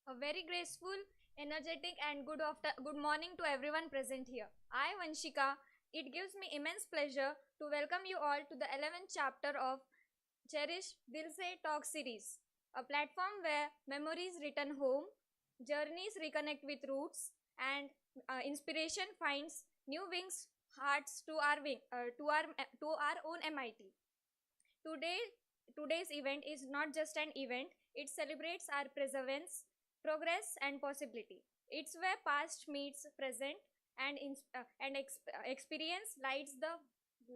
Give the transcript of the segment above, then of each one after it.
A very graceful, energetic, and good morning to everyone present here. I, Vanshika, it gives me immense pleasure to welcome you all to the 11th chapter of Cherish Dilse Talk series, a platform where memories return home, journeys reconnect with roots, and inspiration finds new wings, hearts to our own MIT. Today, today's event is not just an event, it celebrates our perseverance, progress, and possibility. It's where past meets present and experience lights the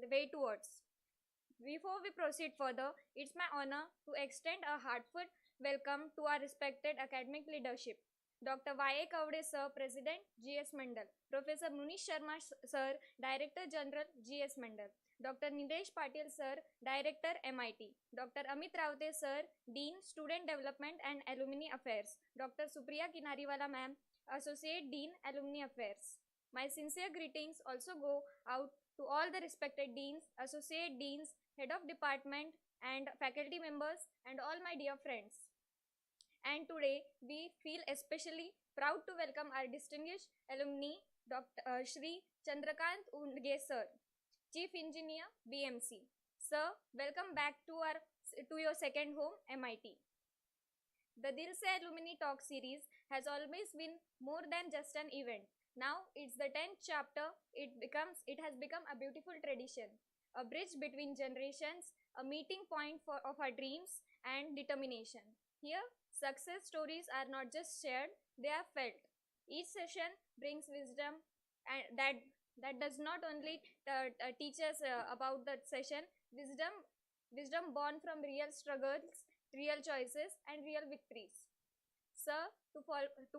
way towards. Before we proceed further, it's my honor to extend a heartfelt welcome to our respected academic leadership. Dr. Y.A. Kavde Sir, President, GS Mandal. Professor Munish Sharma Sir, Director General, GS Mandal. Dr. Nilesh Patil Sir, Director, MIT. Dr. Amit Raute Sir, Dean, Student Development and Alumni Affairs. Dr. Supriya Kinariwala Ma'am, Associate Dean, Alumni Affairs. My sincere greetings also go out to all the respected deans, associate deans, head of department, and faculty members, and all my dear friends. And today we feel especially proud to welcome our distinguished alumni, Dr. Shri Chandrakant Undge Sir, Chief Engineer, BMC. Sir, welcome back to your second home, MIT. The Dilse Alumni Talk series has always been more than just an event. Now it's the 10th chapter. It has become a beautiful tradition, a bridge between generations, a meeting point of our dreams and determination. Here, success stories are not just shared; they are felt. Each session brings wisdom, and that does not only teach us about that session. Wisdom born from real struggles, real choices, and real victories. Sir, to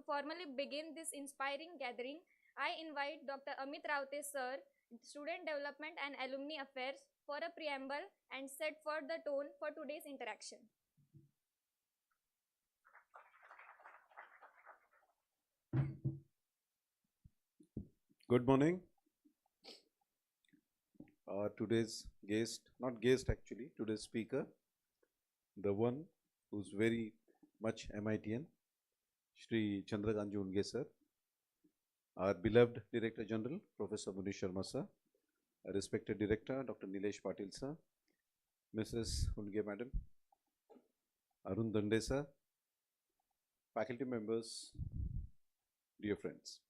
formally begin this inspiring gathering, I invite Dr. Amit Raute Sir, Student Development and Alumni Affairs, for a preamble and set for the tone for today's interaction. Good morning. Today's guest, not guest actually, today's speaker, the one who's very much MITian, Shri Chandrakant Undge sir, our beloved Director General, Professor Munish Sharma sir, our respected Director, Dr. Nilesh Patil sir, Mrs. Undge madam, Arun Dande sir, faculty members, dear friends.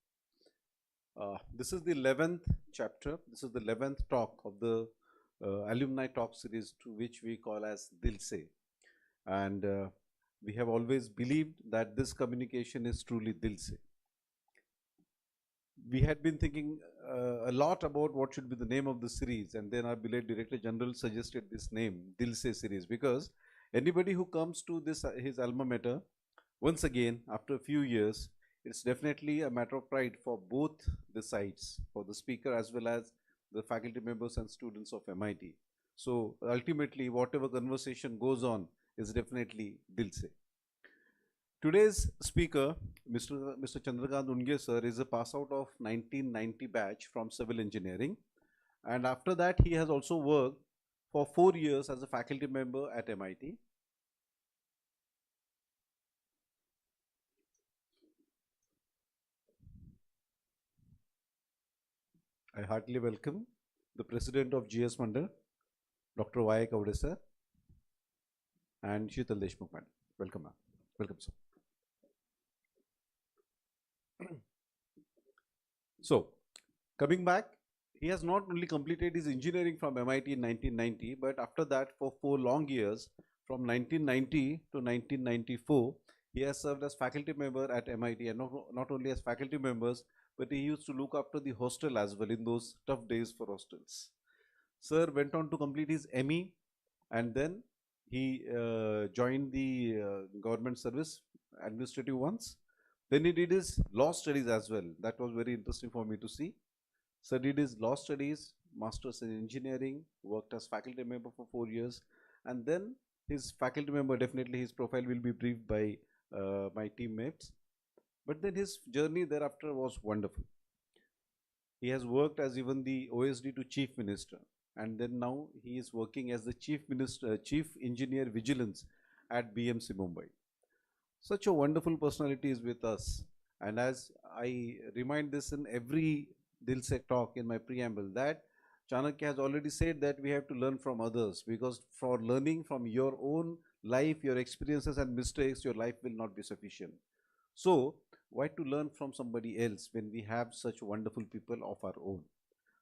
This is the 11th chapter, this is the 11th talk of the alumni talk series, to which we call as Dilse. And we have always believed that this communication is truly Dilse. We had been thinking a lot about what should be the name of the series, and then our beloved Director General suggested this name, Dilse series, because anybody who comes to this his alma mater, once again, after a few years, it's definitely a matter of pride for both the sides, for the speaker as well as the faculty members and students of MIT. So ultimately, whatever conversation goes on is definitely Dilse. Today's speaker, Mr. Chandrakant Undge sir, is a pass out of 1990 batch from civil engineering, and after that he has also worked for 4 years as a faculty member at MIT. I heartily welcome the President of GS Mandal, Dr. Y.A. Kavde sir, and Sheetal Deshmukh madam. Welcome, ma'am. Welcome, sir. So, coming back, he has not only completed his engineering from MIT in 1990, but after that, for 4 long years, from 1990 to 1994, he has served as faculty member at MIT, and not only as faculty members, but he used to look after the hostel as well in those tough days for hostels. Sir went on to complete his ME, and then he joined the government service, administrative ones. Then he did his law studies as well. That was very interesting for me to see. Sir did his law studies, masters in engineering, worked as faculty member for 4 years, and then his faculty member, definitely his profile will be briefed by my teammates. But then his journey thereafter was wonderful. He has worked as even the OSD to Chief Minister, and then now he is working as the Chief Engineer Vigilance at BMC Mumbai. Such a wonderful personality is with us. And as I remind this in every Dilse talk in my preamble, that Chanakya has already said that we have to learn from others, because for learning from your own life, your experiences and mistakes, your life will not be sufficient. So, why to learn from somebody else when we have such wonderful people of our own?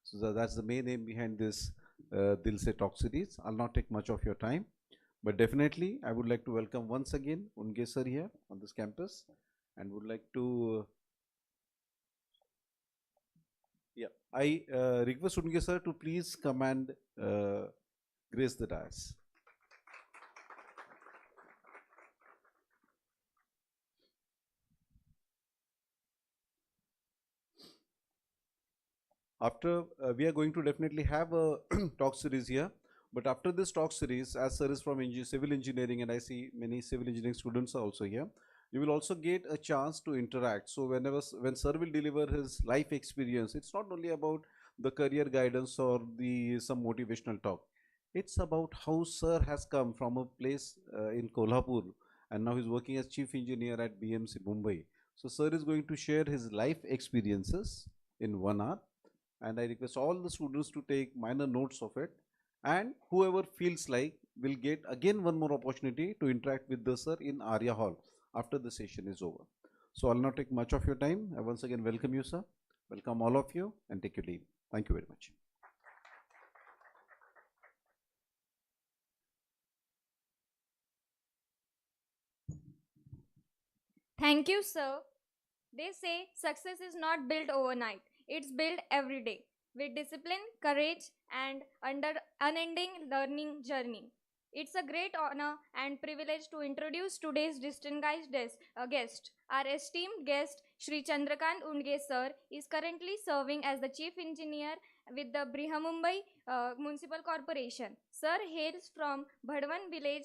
So that's the main aim behind this Dilse Talk series. I'll not take much of your time, but definitely I would like to welcome once again Unge sir here on this campus, and would like to I request Unge sir to please come and grace the dais. After we are going to definitely have a talk series here, but after this talk series, as sir is from civil engineering and I see many civil engineering students are also here, you will also get a chance to interact. So whenever when sir will deliver his life experience, it's not only about the career guidance or the some motivational talk. It's about how sir has come from a place in Kolhapur, and now he's working as chief engineer at BMC Mumbai. So sir is going to share his life experiences in 1 hour, and I request all the students to take minor notes of it. And whoever feels like will get again one more opportunity to interact with the sir in Arya Hall after the session is over. So I'll not take much of your time. I once again welcome you, sir. Welcome all of you, and take your leave. Thank you very much. Thank you, sir. They say success is not built overnight, it's built every day with discipline, courage, and under unending learning journey. It's a great honor and privilege to introduce today's distinguished guest. Our esteemed guest, Shri Chandrakant Undge sir, is currently serving as the Chief Engineer with the Brihamumbai Municipal Corporation. Sir hails from Bhadwan village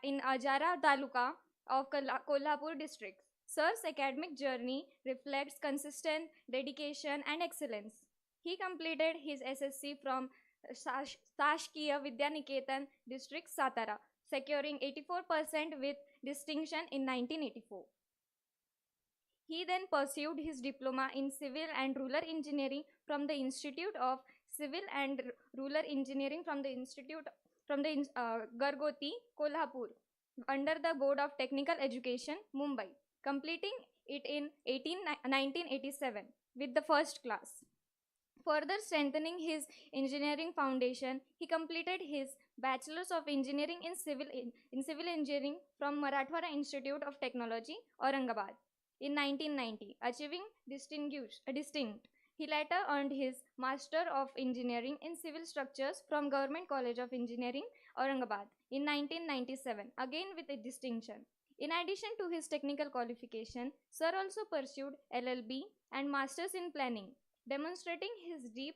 in Ajara Taluka of Kolhapur district. Sir's academic journey reflects consistent dedication and excellence. He completed his SSC from Tashkiya Vidyaniketan district Satara, securing 84% with distinction in 1984. He then pursued his diploma in civil and rural engineering from the Institute of Civil and Rural Engineering from the Gargoti, Kolhapur, under the Board of Technical Education, Mumbai, completing it in 1987 with the first class. Further strengthening his engineering foundation, he completed his Bachelor's of Engineering in Civil Engineering from Marathwada Institute of Technology, Aurangabad, in 1990, achieving distinct. He later earned his Master of Engineering in Civil Structures from Government College of Engineering, Aurangabad, in 1997, again with a distinction. In addition to his technical qualification, Sir also pursued LLB and Masters in Planning, demonstrating his deep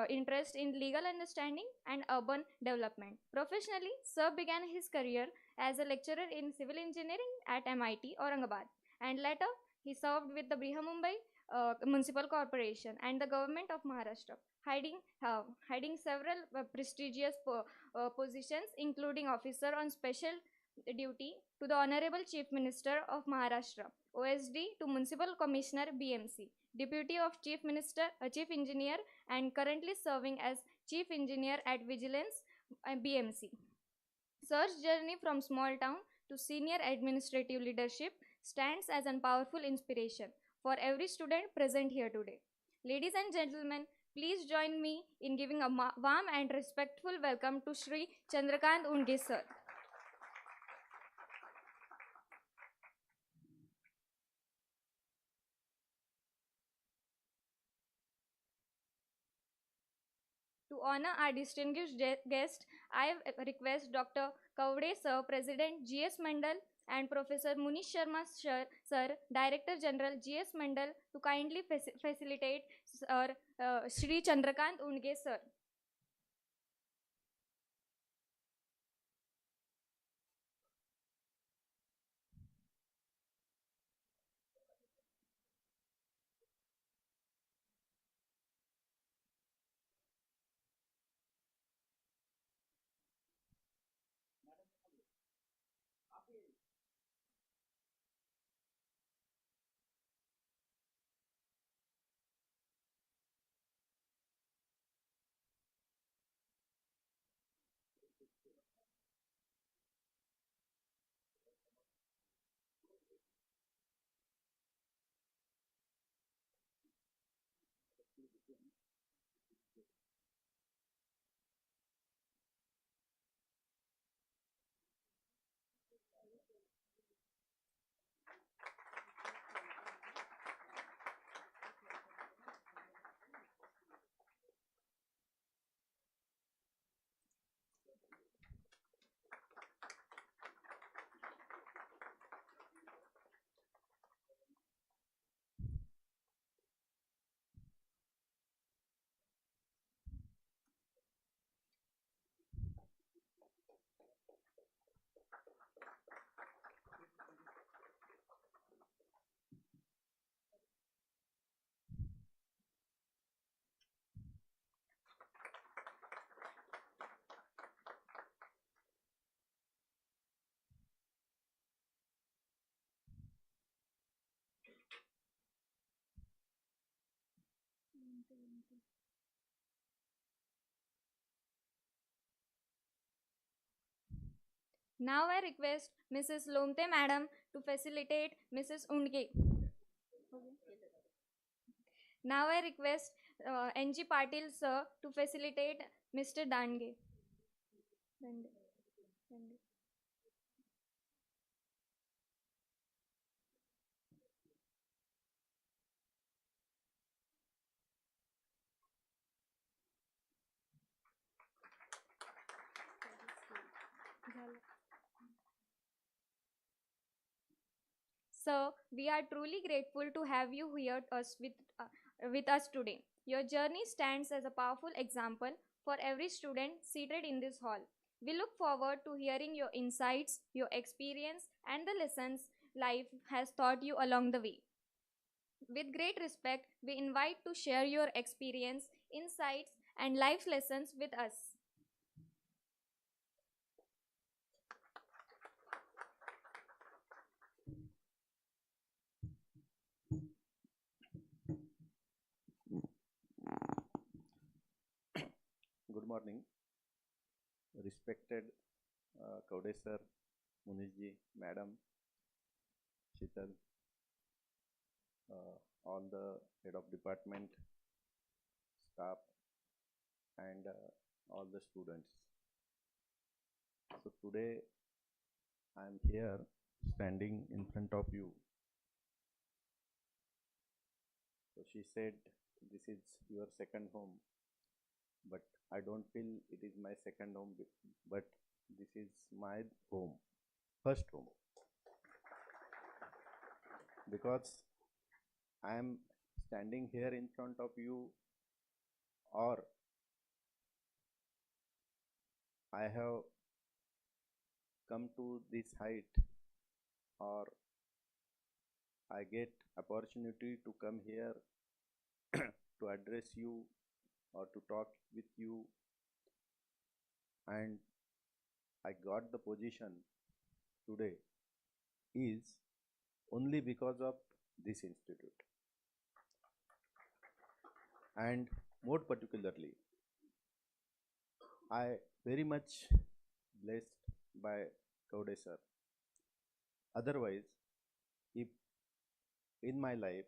interest in legal understanding and urban development. Professionally, Sir began his career as a lecturer in civil engineering at MIT, Aurangabad, and later he served with the Brihamumbai Municipal Corporation and the Government of Maharashtra, hiding several prestigious positions, including Officer on Special Duty to the Honorable Chief Minister of Maharashtra, OSD to Municipal Commissioner BMC, Deputy of Chief Minister, Chief Engineer, and currently serving as Chief Engineer at Vigilance BMC. Sir's journey from small town to senior administrative leadership stands as a powerful inspiration for every student present here today. Ladies and gentlemen, please join me in giving a warm and respectful welcome to Shri Chandrakant Undge sir. To honor our distinguished guest, I request Dr. Kavde Sir, President GS Mandal, and Professor Munish Sharma Sir, Director General GS Mandal, to kindly facilitate Sir Shri Chandrakant Undge Sir. Now I request Mrs. Lomte Madam to facilitate Mrs. Undge. Now I request NG Patil Sir to facilitate Mr. Dange. Dande. Dande. Sir, we are truly grateful to have you here with us today. Your journey stands as a powerful example for every student seated in this hall. We look forward to hearing your insights, your experience, and the lessons life has taught you along the way. With great respect, we invite to share your experience, insights, and life lessons with us. Good morning, respected Kaude sir, Munishji, Madam, Shital, all the head of department, staff, and all the students. So today I am here standing in front of you. So she said, this is your second home, but I don't feel it is my second home, but this is my home, first home. Because I am standing here in front of you, or I have come to this height, or I get opportunity to come here to address you or to talk with you, and I got the position today is only because of this institute. And more particularly, I very much blessed by Kaude sir. Otherwise, if in my life,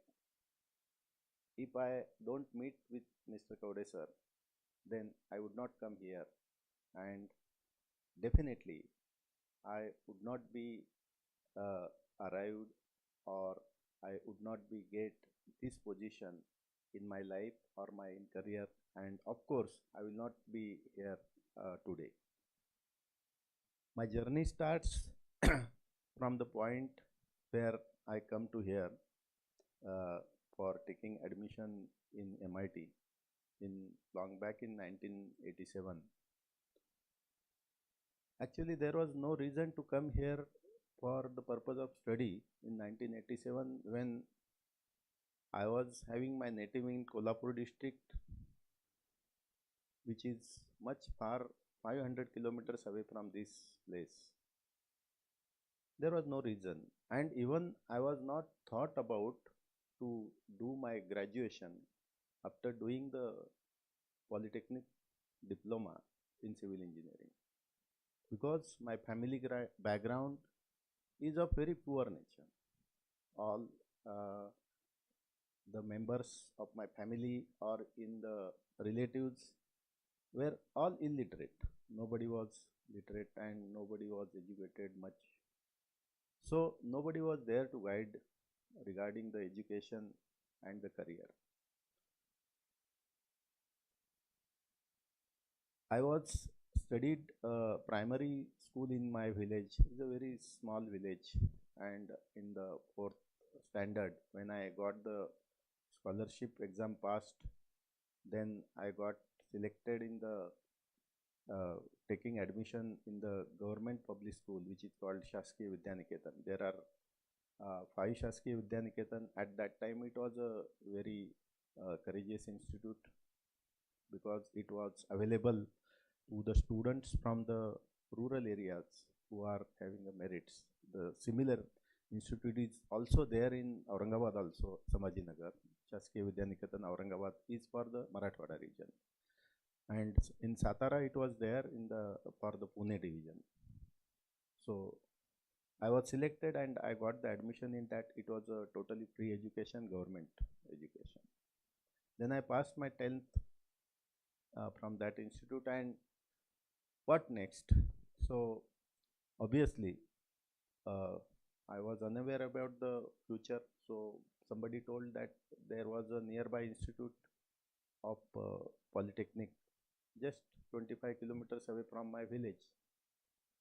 if I don't meet with Mr. Kaude sir, then I would not come here, and definitely I would not be arrived, or I would not be get this position in my life or my career, and of course I will not be here today. My journey starts from the point where I come to here for taking admission in MIT in long back in 1987. Actually, there was no reason to come here for the purpose of study in 1987 when I was having my native in Kolhapur district, which is much far, 500 kilometers away from this place. There was no reason, and even I was not thought about to do my graduation after doing the polytechnic diploma in civil engineering, because my family background is of very poor nature. All the members of my family or in the relatives were all illiterate. Nobody was literate and nobody was educated much. So nobody was there to guide regarding the education and the career. I was studied primary school in my village. It's a very small village, and in the fourth standard, when I got the scholarship exam passed, then I got selected in the taking admission in the government public school, which is called Shaskiya Vidyaniketan. There are five Shaskiya Vidyaniketan. At that time, it was a very courageous institute because it was available to the students from the rural areas who are having the merits. The similar institute is also there in Aurangabad also, Samajinagar. Shaskiya Vidyaniketan Aurangabad is for the Marathwada region. And in Satara it was there in the for the Pune division. So I was selected and I got the admission in that. It was a totally free education, government education. Then I passed my 10th from that institute, and what next? So obviously uh, I was unaware about the future. So somebody told that there was a nearby institute of Polytechnic just 25 kilometers away from my village.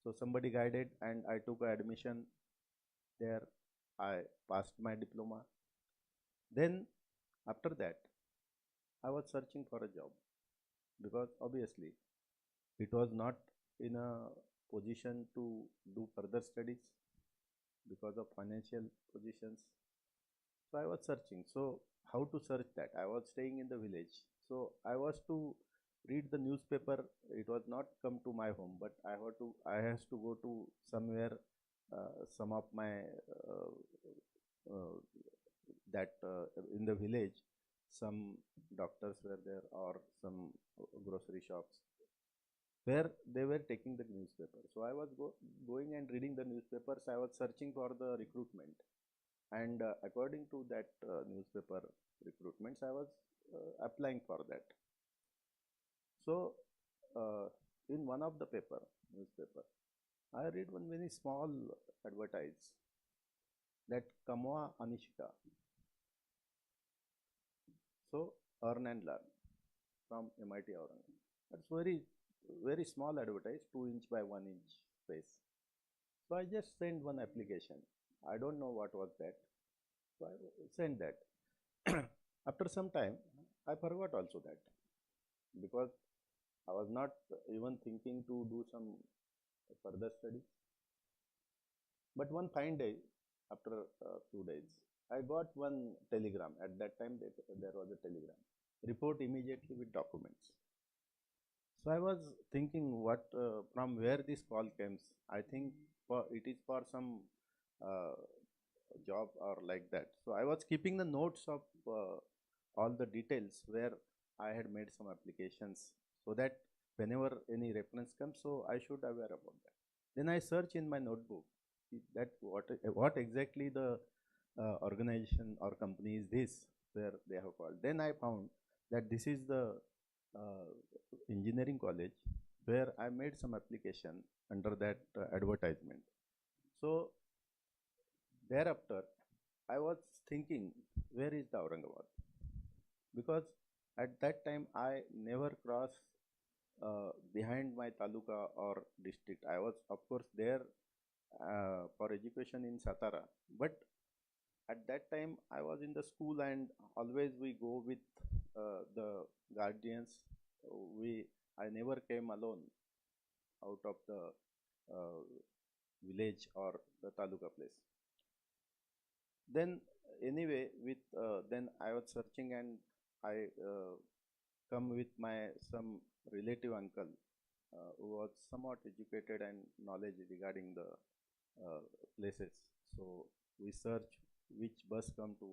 So somebody guided and I took admission there. I passed my diploma. Then after that, I was searching for a job because obviously it was not in a position to do further studies because of financial positions. So I was searching. So how to search that? I was staying in the village. So I was to read the newspaper. It was not come to my home, but I has to go to somewhere. Some of my uh, that in the village, some doctors were there or some grocery shops where they were taking the newspaper. So I was going and reading the newspapers. I was searching for the recruitment, and according to that newspaper recruitments, I was applying for that. So in one of the newspaper, I read one very small advertise that Kamwa Anishka. So earn and learn from MIT Aurangabad. That's very small advertise, 2 inch by 1 inch space. So I just sent one application. I don't know what was that. So I sent that. After some time, I forgot also that because I was not even thinking to do some further study. But one fine day, after a few days, I got one telegram. At that time, there was a telegram. Report immediately with documents. So I was thinking, what from where this call comes? I think it is for some uh, job or like that. So I was keeping the notes of all the details where I had made some applications, so that whenever any reference comes, so I should aware about that. Then I search in my notebook that what exactly the organization or company is this where they have called. Then I found that this is the uh, engineering college where I made some application under that advertisement. So thereafter, I was thinking, where is the Aurangabad? Because at that time I never crossed behind my taluka or district. I was, of course, there for education in Satara, but at that time I was in the school and always we go with the guardians. We I never came alone out of the uh, village or the taluka place. Then anyway, with then I was searching and I come with my some relative uncle who was somewhat educated and knowledge regarding the places. So we search which bus come to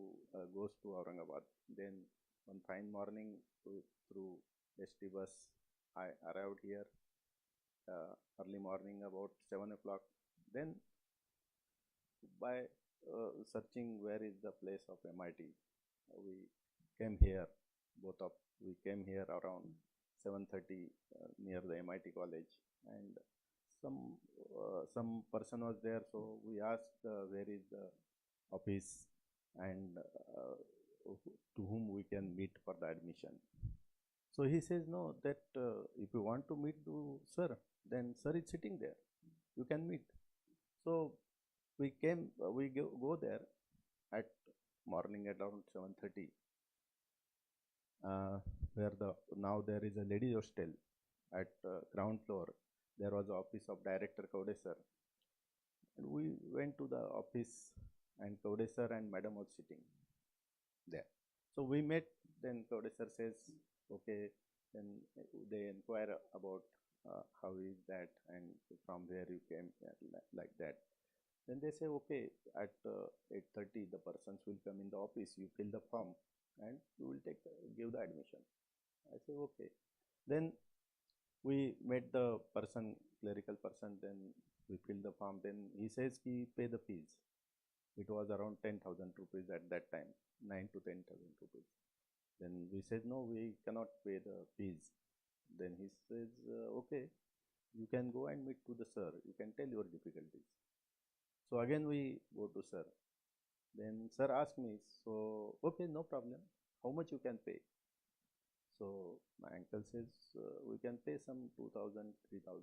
goes to Aurangabad. Then one fine morning through ST bus, I arrived here early morning about 7 o'clock. Then by searching where is the place of MIT, we came here, both of we came here around 7:30 near the MIT college, and some person was there, so we asked where is the office and to whom we can meet for the admission. So he says, no, that if you want to meet to sir, then sir is sitting there. You can meet. So we go there at morning at around 7:30, where now there is a ladies hostel at ground floor. There was the office of Director Kaude sir. And we went to the office, and Kaude sir and madam was sitting there. So we met, then Kaude sir says, okay, then they inquire about how is that and from where you came, like that. Then they say, okay, at 8:30 the persons will come in the office, you fill the form and you will give the admission. I say, okay. Then we met the person, clerical person, then we fill the form, then he says he pay the fees. It was around 10,000 rupees at that time, 9 to 10,000 rupees. Then we said, no, we cannot pay the fees. Then he says, okay, you can go and meet to the sir, you can tell your difficulties. So again we go to sir. Then sir asked me, so okay, no problem, how much you can pay? So my uncle says, we can pay some 2,000, 3,000.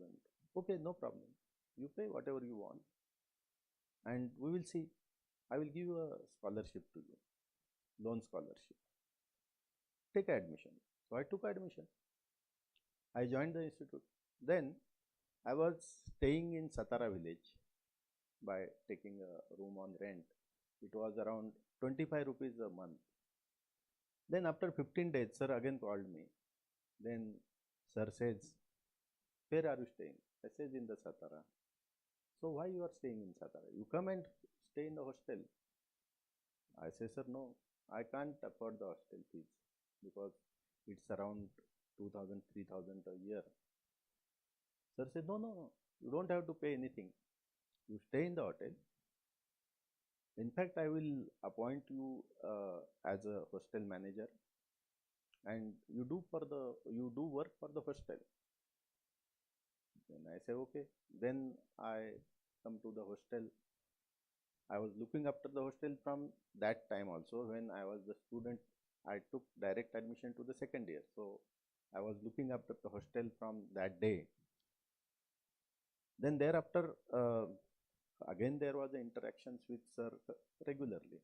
Okay, no problem, you pay whatever you want, and we will see. I will give you a scholarship to you, loan scholarship. Take admission. So I took admission. I joined the institute. Then I was staying in Satara village by taking a room on rent. It was around 25 rupees a month. Then after 15 days, sir again called me. Then sir says, where are you staying? I said, in the Satara. So why you are staying in Satara? You come and stay in the hostel. I say, sir, no, I can't afford the hostel fees because it's around 2,000, 3,000 a year. Sir said, no, no, no, you don't have to pay anything. You stay in the hotel. In fact, I will appoint you as a hostel manager, and you do work for the hostel. Then I say, okay. Then I come to the hostel. I was looking after the hostel from that time also. When I was the student, I took direct admission to the second year. So I was looking after the hostel from that day. Then thereafter, again there was the interactions with sir regularly.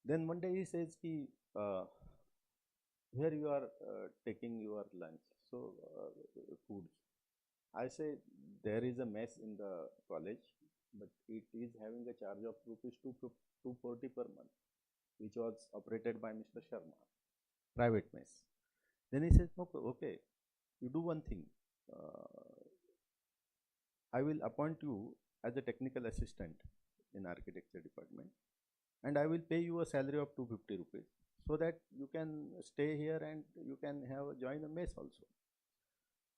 Then one day he says, ki, where you are taking your lunch, so foods. I say, there is a mess in the college, but it is having a charge of rupees 240 per month, which was operated by Mr. Sharma, private mess. Then he says, okay, okay, you do one thing. I will appoint you as a technical assistant in architecture department, and I will pay you a salary of 250 rupees so that you can stay here and you can join a mess also.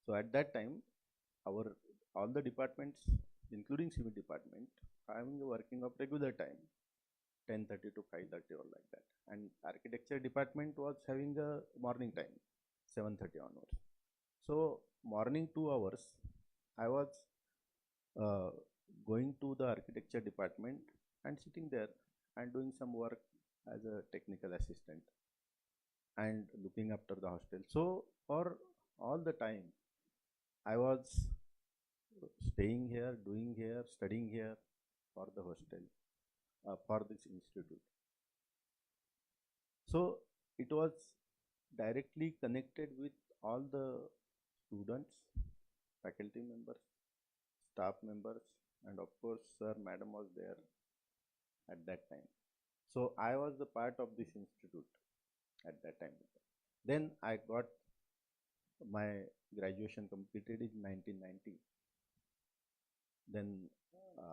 So at that time, all the departments, including civil department, having a working of regular time, 10:30 to 5:30 or like that, and architecture department was having a morning time, 7:30 onwards. So morning 2 hours, I was uh, going to the architecture department and sitting there and doing some work as a technical assistant and looking after the hostel. So for all the time, I was staying here, doing here, studying here for the hostel, for this institute. So it was directly connected with all the students, faculty members, staff members, and of course, sir, madam was there at that time. So I was the part of this institute at that time. Then I got my graduation completed in 1990. Then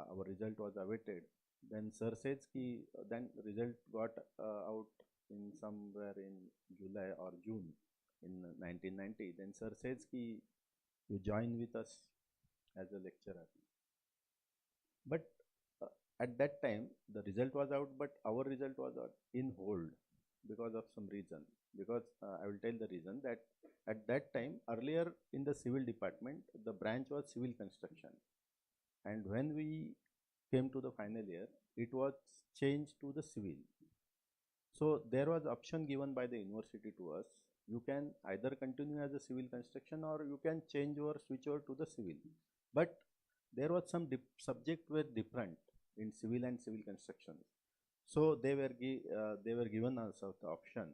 our result was awaited. Then sir says ki, then result got out in somewhere in July or June in 1990. Then sir says ki, you join with us as a lecturer. But at that time the result was out, but our result was in hold. because of some reason. Because I will tell the reason that at that time, earlier in the civil department, the branch was civil construction. And when we came to the final year, it was changed to the civil. So there was option given by the university to us. You can either continue as a civil construction or you can change or switch over to the civil. But there was some subject were different in civil and civil construction. So they were given us the option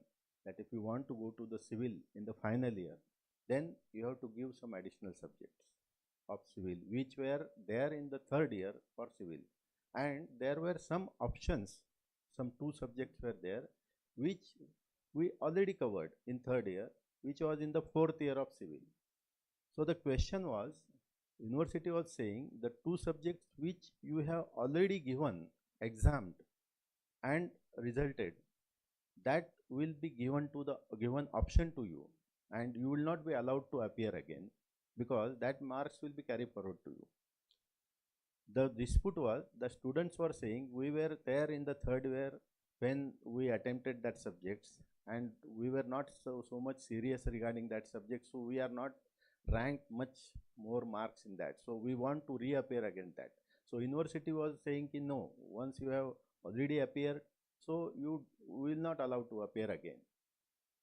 that if you want to go to the civil in the final year, then you have to give some additional subjects of civil, which were there in the third year for civil. And there were some options, some two subjects were there, which we already covered in third year, which was in the fourth year of civil. So the question was, university was saying the two subjects which you have already given, examined and resulted, that will be given to the given option to you, and you will not be allowed to appear again because that marks will be carried forward to you. The dispute was the students were saying we were there in the third year when we attempted that subjects and we were not so much serious regarding that subject, so we are not ranked much more marks in that, so we want to reappear again that. So university was saying ki, no, once you have already appeared, so you will not allowed to appear again.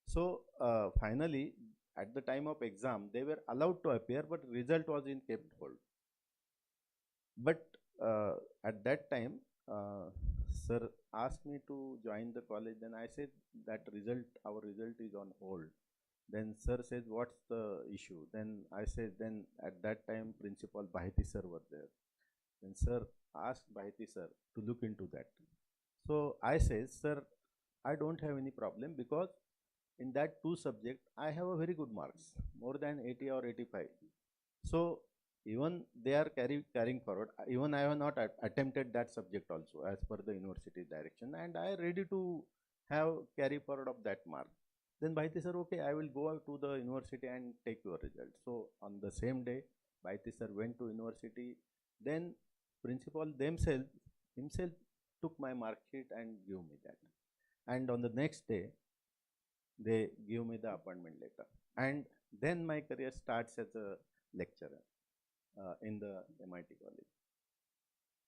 So finally at the time of exam they were allowed to appear, but result was in kept hold. But at that time, sir asked me to join the college. Then I said that our result is on hold. Then sir says, what's the issue? Then I said, then at that time, Principal Baheti sir were there. Then sir asked Baheti sir to look into that. So I said, sir, I don't have any problem because in that two subject, I have a very good marks, more than 80 or 85. So even they are carrying forward, even I have not attempted that subject also as per the university direction, and I am ready to have carry forward of that mark. Then Bhaiti sir, okay, I will go out to the university and take your result. So on the same day, Bhaiti sir went to university. Then principal himself took my mark sheet and gave me that. And on the next day, they give me the appointment letter. And then my career starts as a lecturer in the MIT college.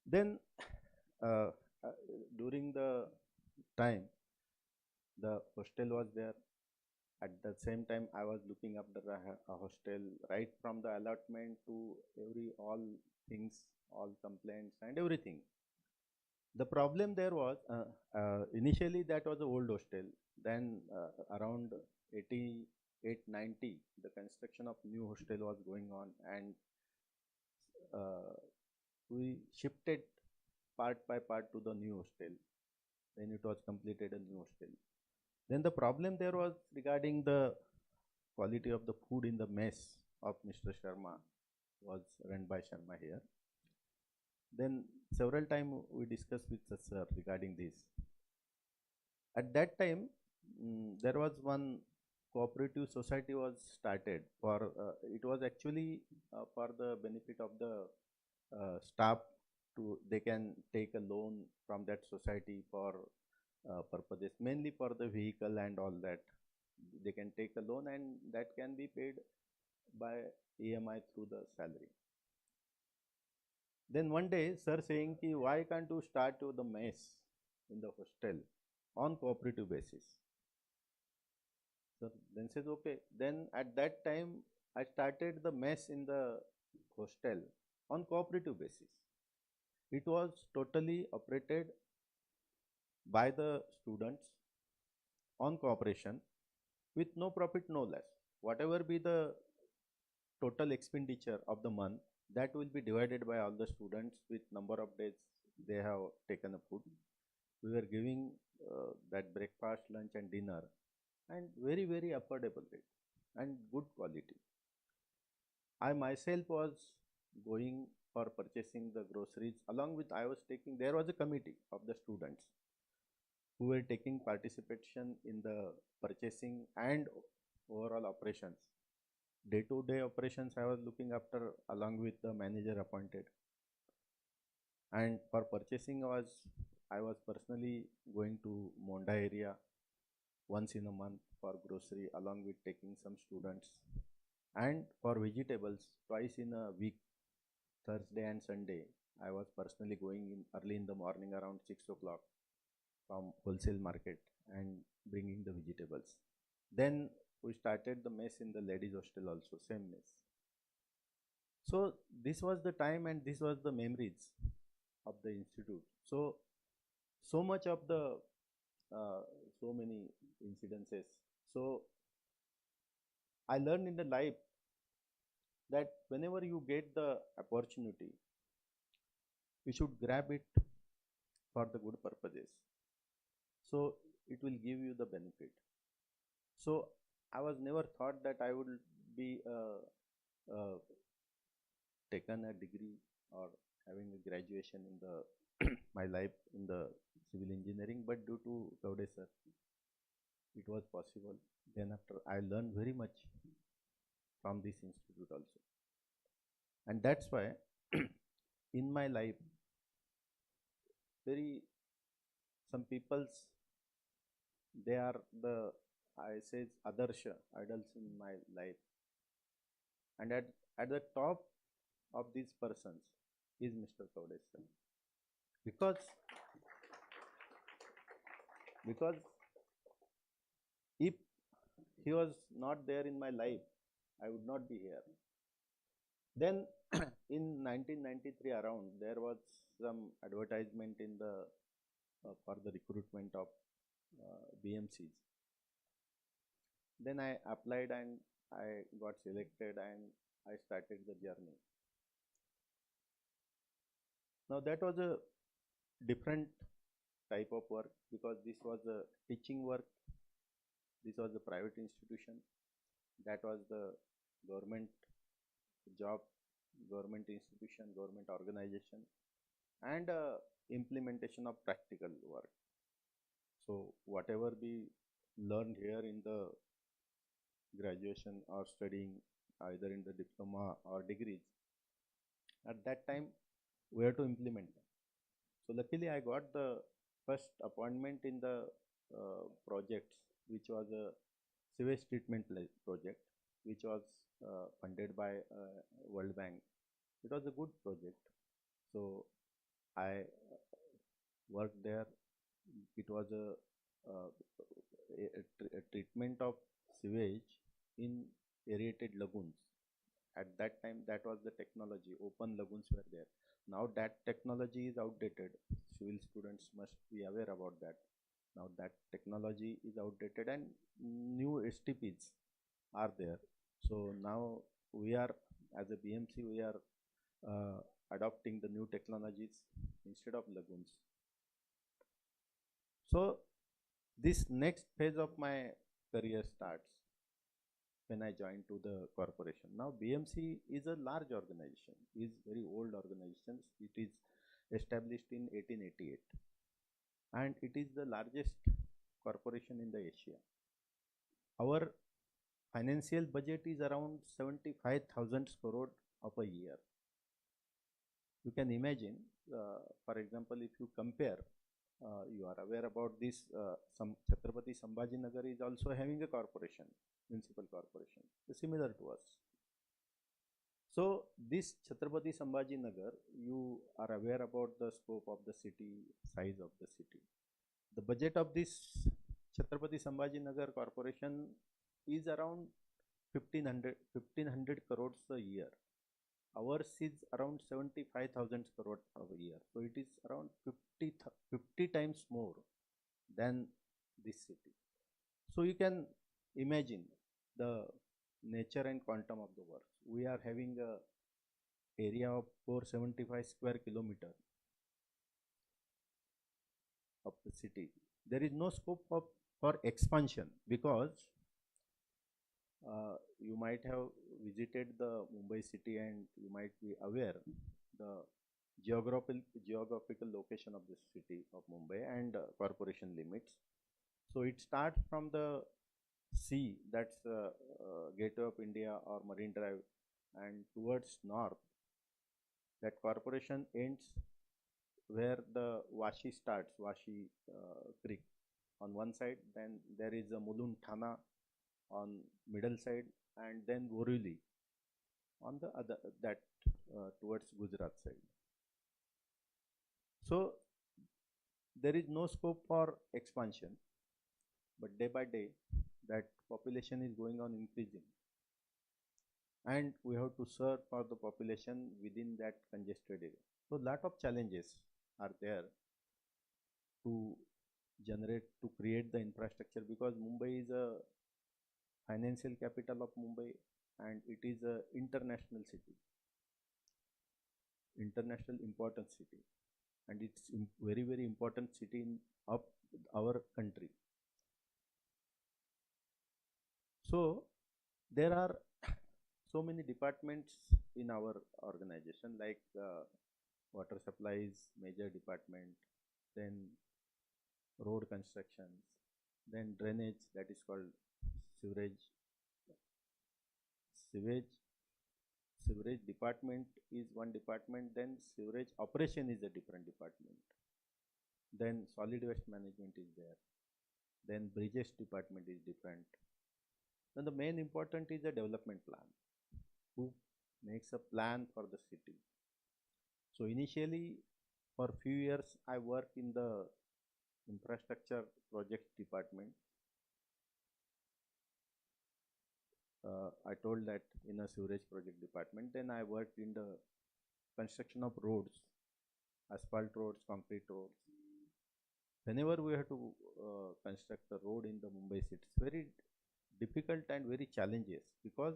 Then uh, during the time, the hostel was there. At the same time, I was looking after a hostel right from the allotment to all things, all complaints and everything. The problem there was initially that was an old hostel. Then around 88, 90, the construction of new hostel was going on, and we shifted part by part to the new hostel. Then it was completed a new hostel. Then the problem there was regarding the quality of the food in the mess of Mr. Sharma, was run by Sharma here. Then several times we discussed with the sir regarding this. At that time, there was one cooperative society was started for, it was actually for the benefit of the staff, to they can take a loan from that society for purposes, mainly for the vehicle and all that. They can take a loan and that can be paid by EMI through the salary. Then one day sir saying ki, why can't you start with the mess in the hostel on cooperative basis? So then says, okay. Then at that time I started the mess in the hostel on cooperative basis. It was totally operated by the students on cooperation with no profit, no loss. Whatever be the total expenditure of the month, that will be divided by all the students with number of days they have taken a food. We were giving that breakfast, lunch and dinner, and very, very affordable rate and good quality. I myself was going for purchasing the groceries, along with I was taking, there was a committee of the students who were taking participation in the purchasing and overall operations. Day-to-day operations I was looking after along with the manager appointed. And for purchasing I was personally going to Monda area once in a month for grocery along with taking some students, and for vegetables twice in a week, Thursday and Sunday. I was personally going in early in the morning around 6 o'clock from wholesale market and bringing the vegetables. Then we started the mess in the ladies hostel also, same mess. So this was the time and this was the memories of the institute. So much of the uh, so many incidences. So I learned in the life that whenever you get the opportunity, you should grab it for the good purposes. So it will give you the benefit. So I was never thought that I would be taken a degree or having a graduation in the my life in the civil engineering, but due to Gaude sir, it was possible. Then after I learned very much from this institute also, and that's why in my life, very some people's they are the I say adarsha idols in my life, and at the top of these persons is Mr. Kaudesh sir, because because if he was not there in my life, I would not be here. Then in 1993 around, there was some advertisement in the for the recruitment of BMCs. Then I applied and I got selected and I started the journey. Now that was a different type of work because this was a teaching work. This was a private institution. That was the government job, government institution, government organization, and implementation of practical work. So whatever we learned here in the graduation or studying either in the diploma or degrees, at that time we have to implement them. So luckily I got the first appointment in the projects, which was a sewage treatment project, which was funded by World Bank. It was a good project. So I worked there. It was a treatment of sewage in aerated lagoons. At that time, that was the technology. Open lagoons were there. Now that technology is outdated. Civil students must be aware about that. Now that technology is outdated and new STPs are there. So now we are, as a BMC, we are adopting the new technologies instead of lagoons. So this next phase of my career starts when I joined to the corporation. Now BMC is a large organization, is very old organization. It is established in 1888 and it is the largest corporation in the Asia. Our financial budget is around 75,000 crore of a year. You can imagine, for example, if you compare, you are aware about this, some Chhatrapati Sambhajinagar is also having a corporation, municipal corporation, similar to us. So this Chhatrapati Sambhajinagar, you are aware about the scope of the city, size of the city. The budget of this Chhatrapati Sambhajinagar corporation is around 1500 crores a year. Ours is around 75,000 crore a year. So it is around 50 times more than this city. So you can imagine the nature and quantum of the work. We are having a area of 475 square kilometer of the city. There is no scope for expansion because you might have visited the Mumbai city and you might be aware the geographical location of the city of Mumbai and corporation limits. So it starts from the sea, that's Gateway of India or Marine Drive, and towards north, that corporation ends where the Vashi starts, Vashi Creek. on one side, then there is a Mulund Thana on middle side, and then Borivali on the other, that towards Gujarat side. So there is no scope for expansion, but day by day that population is going on increasing, and we have to serve for the population within that congested area. So lot of challenges are there to create the infrastructure, because Mumbai is a financial capital of Mumbai, and it is a international city, international important city, and it's very very important city in of our country. So there are so many departments in our organization, like water supplies major department, then road constructions, then drainage, that is called sewerage. Sewerage department is one department, then sewerage operation is a different department, then solid waste management is there, then bridges department is different. Then the main important is a development plan, who makes a plan for the city. So initially for few years I worked in the infrastructure project department. I told that in a sewerage project department. Then I worked in the construction of roads, asphalt roads, concrete roads. Whenever we have to construct a road in the Mumbai city, it's very difficult and very challenges, because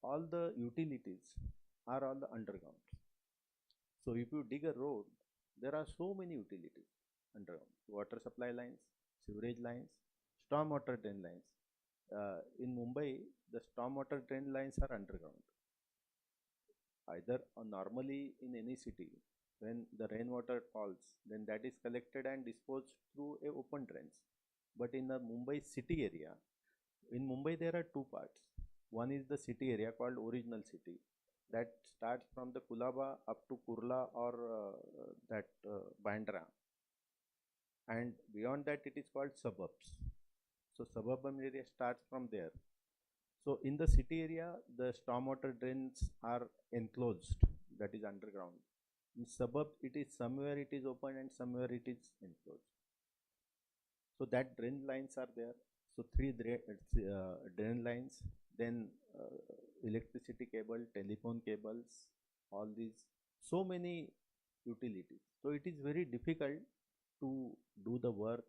all the utilities are all the underground. So if you dig a road, there are so many utilities underground: water supply lines, sewerage lines, stormwater drain lines. In Mumbai, the stormwater drain lines are underground. Either normally in any city, when the rainwater falls, then that is collected and disposed through a open drains. But in the Mumbai city area, in Mumbai there are two parts. One is the city area called original city, that starts from the Kulaba up to Kurla or Bandra, and beyond that it is called suburbs. So suburban area starts from there. So in the city area, the stormwater drains are enclosed, that is underground. In suburbs, it is somewhere it is open and somewhere it is enclosed. So that drain lines are there. So three drain lines, then electricity cable, telephone cables, all these, so many utilities. So it is very difficult to do the work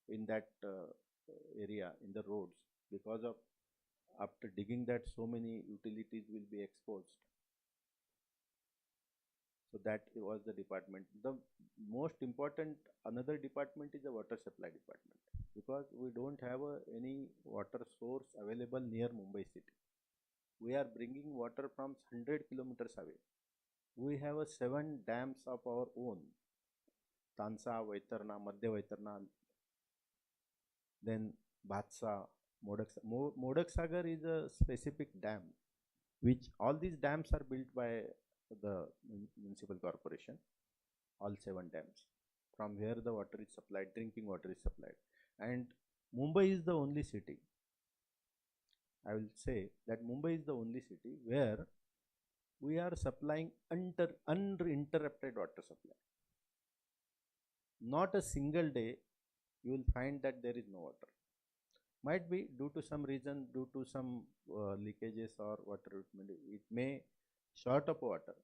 in that area, in the roads, because of after digging that, so many utilities will be exposed. So that was the department. The most important another department is the water supply department, because we don't have any water source available near Mumbai city. We are bringing water from 100 kilometers away. We have 7 dams of our own: Tansa, Vaitarna, Madhya Vaitarna, then Bhatsa, Modak Sagar is a specific dam, which all these dams are built by the municipal corporation, all 7 dams, from where the water is supplied, drinking water is supplied. And Mumbai is the only city, I will say that Mumbai is the only city where we are supplying uninterrupted water supply. Not a single day you will find that there is no water. Might be due to some reason, due to some leakages or water, it may short of water,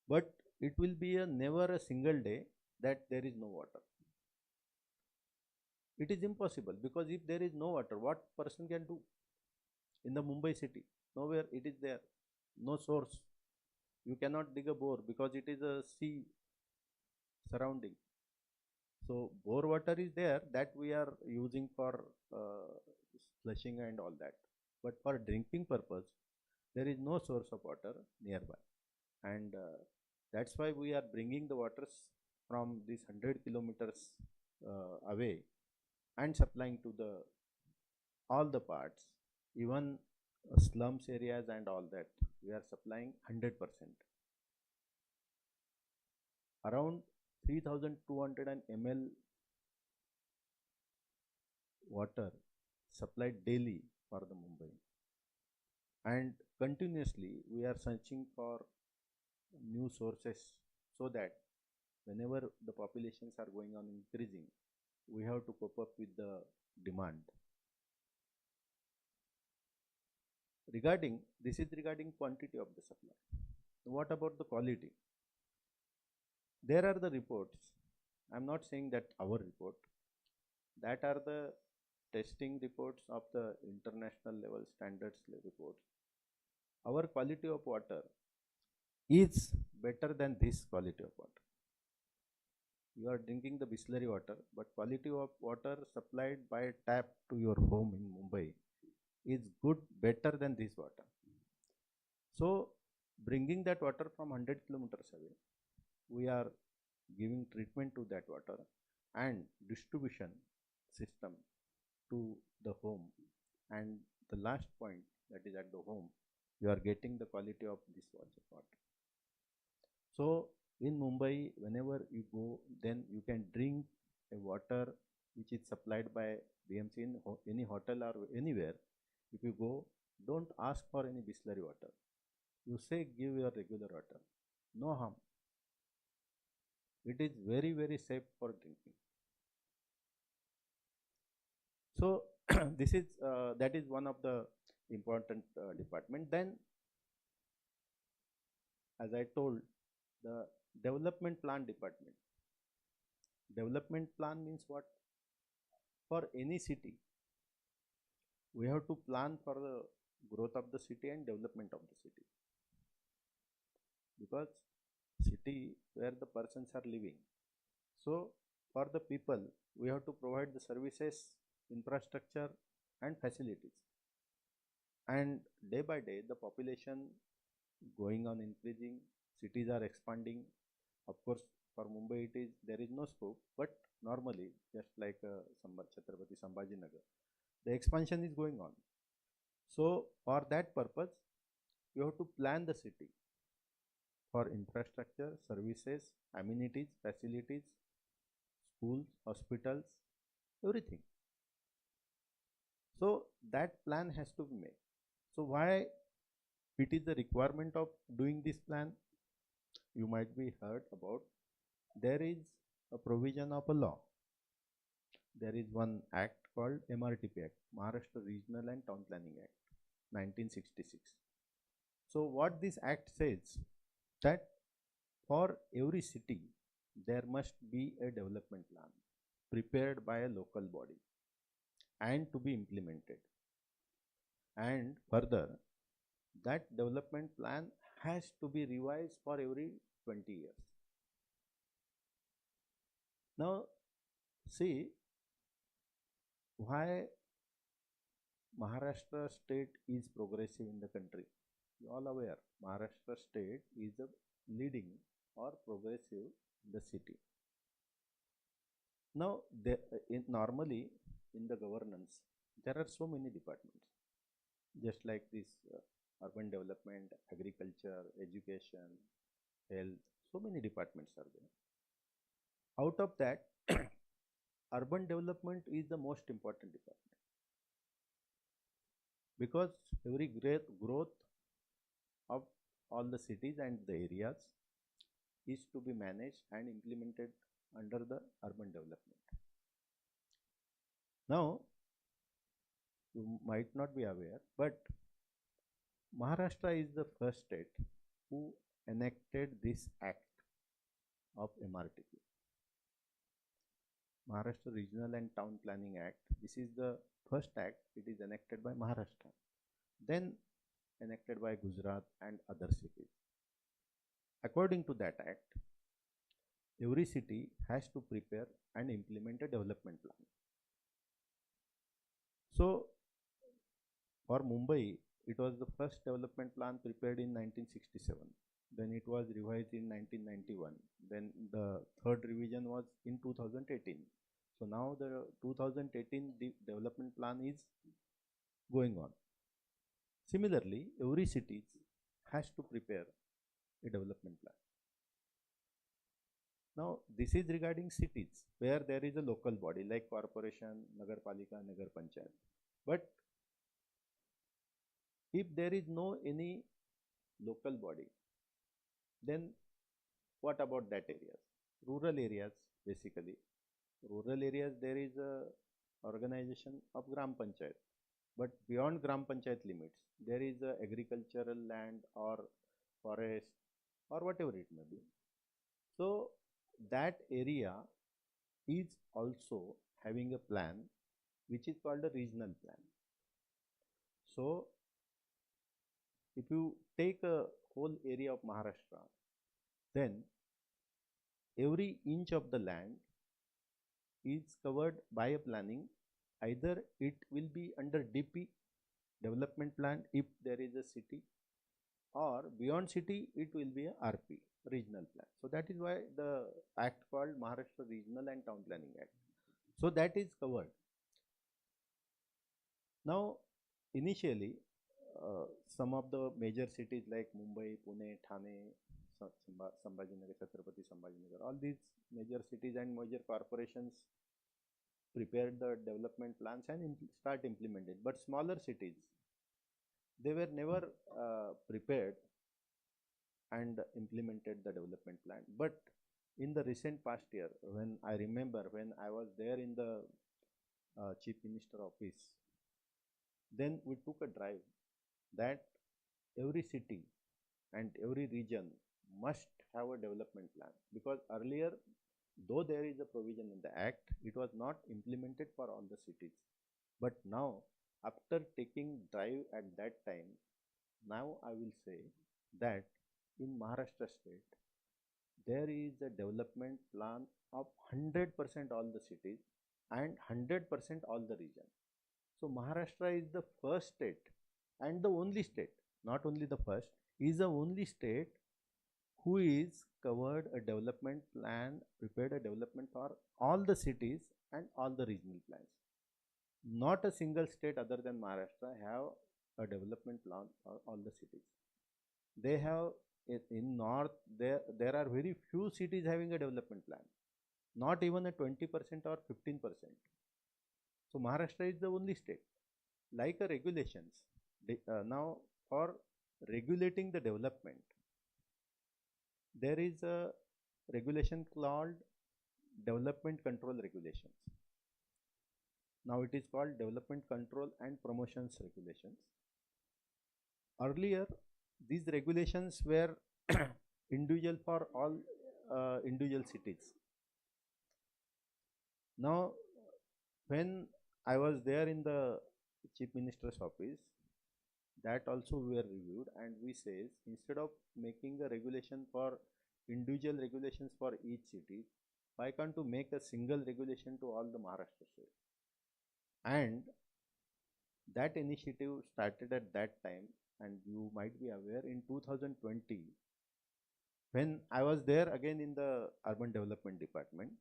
but it will be never a single day that there is no water. It is impossible, because if there is no water, what person can do in the Mumbai city? Nowhere it is there, no source. You cannot dig a bore because it is a sea surrounding. So bore water is there, that we are using for flushing and all that, but for drinking purpose there is no source of water nearby, and that's why we are bringing the waters from these 100 kilometers away and supplying to the all the parts, even slums areas and all that. We are supplying 100%. Around 3,200 ml water supplied daily for the Mumbai, and continuously we are searching for new sources so that whenever the populations are going on increasing, we have to cope up with the demand. This is regarding quantity of the supply. What about the quality? There are the reports. I'm not saying that our report. That are the testing reports of the international level standards reports. Our quality of water is better than this quality of water. You are drinking the Bisleri water, but quality of water supplied by tap to your home in Mumbai is good, better than this water. So bringing that water from 100 kilometers away, we are giving treatment to that water and distribution system to the home, and the last point, that is at the home, you are getting the quality of this water. So in Mumbai, whenever you go, then you can drink a water which is supplied by BMC in any hotel or anywhere. If you go, don't ask for any Bisleri water. You say give your regular water. No harm. It is very, very safe for drinking. So this is that is one of the important department. Then, as I told, the development plan department. Development plan means what? For any city, we have to plan for the growth of the city and development of the city, because city where the persons are living. So for the people, we have to provide the services, infrastructure and facilities. And day by day, the population going on increasing, cities are expanding. Of course, for Mumbai there is no scope, but normally, just like Chhatrapati Sambhajinagar, the expansion is going on. So for that purpose, you have to plan the city for infrastructure, services, amenities, facilities, schools, hospitals, everything. So that plan has to be made. So why it is the requirement of doing this plan? You might be heard about, there is a provision of a law. There is one act called MRTP Act, Maharashtra Regional and Town Planning Act, 1966. So what this act says, that for every city there must be a development plan prepared by a local body and to be implemented. And further, that development plan has to be revised for every 20 years. Now, see why Maharashtra state is progressive in the country. You all aware, Maharashtra state is the leading or progressive in the city. Now, normally in the governance, there are so many departments, just like this urban development, agriculture, education, health, so many departments are there. Out of that, urban development is the most important department, because every great growth of all the cities and the areas is to be managed and implemented under the urban development. Now, you might not be aware, but Maharashtra is the first state who enacted this act of MRTP, Maharashtra Regional and Town Planning Act. This is the first act. It is enacted by Maharashtra, then enacted by Gujarat and other cities. According to that act, every city has to prepare and implement a development plan. So, for Mumbai, it was the first development plan prepared in 1967. Then it was revised in 1991. Then the third revision was in 2018. So now the 2018 development plan is going on. Similarly, every city has to prepare a development plan. Now, this is regarding cities where there is a local body like corporation, Nagar Palika, Nagar Panchayat. But if there is no any local body, then what about that areas? Rural areas, basically. Rural areas, there is a organization of Gram Panchayat. But beyond Gram Panchayat limits, there is a agricultural land or forest or whatever it may be. So that area is also having a plan which is called a regional plan. So if you take a whole area of Maharashtra, then every inch of the land is covered by a planning. Either it will be under DP, development plan, if there is a city, or beyond city it will be a RP, regional plan. So that is why the act called Maharashtra Regional and Town Planning Act. So that is covered. Now initially some of the major cities like Mumbai, Pune, Thane, Sambhajinagar, Chhatrapati Sambhajinagar, all these major cities and major corporations prepared the development plans and start implementing. But smaller cities, they were never prepared and implemented the development plan. But in the recent past year, when I remember when I was there in the Chief Minister office, then we took a drive that every city and every region must have a development plan, because earlier, though there is a provision in the act, it was not implemented for all the cities. But now, after taking drive at that time, now I will say that in Maharashtra state, there is a development plan of 100% all the cities and 100% all the region. So Maharashtra is the first state and the only state, not only the first, is the only state who is covered a development plan, prepared a development for all the cities and all the regional plans. Not a single state other than Maharashtra have a development plan for all the cities. They have in north, there are very few cities having a development plan, not even a 20% or 15%. So Maharashtra is the only state. Like a regulations, now for regulating the development, there is a regulation called Development Control Regulations. Now it is called Development Control and Promotions Regulations. Earlier, these regulations were individual for all individual cities. Now, when I was there in the Chief Minister's office, that also we were reviewed, and we says instead of making a regulation for individual regulations for each city, why can't you make a single regulation to all the Maharashtra states? And that initiative started at that time, and you might be aware in 2020, when I was there again in the Urban Development Department.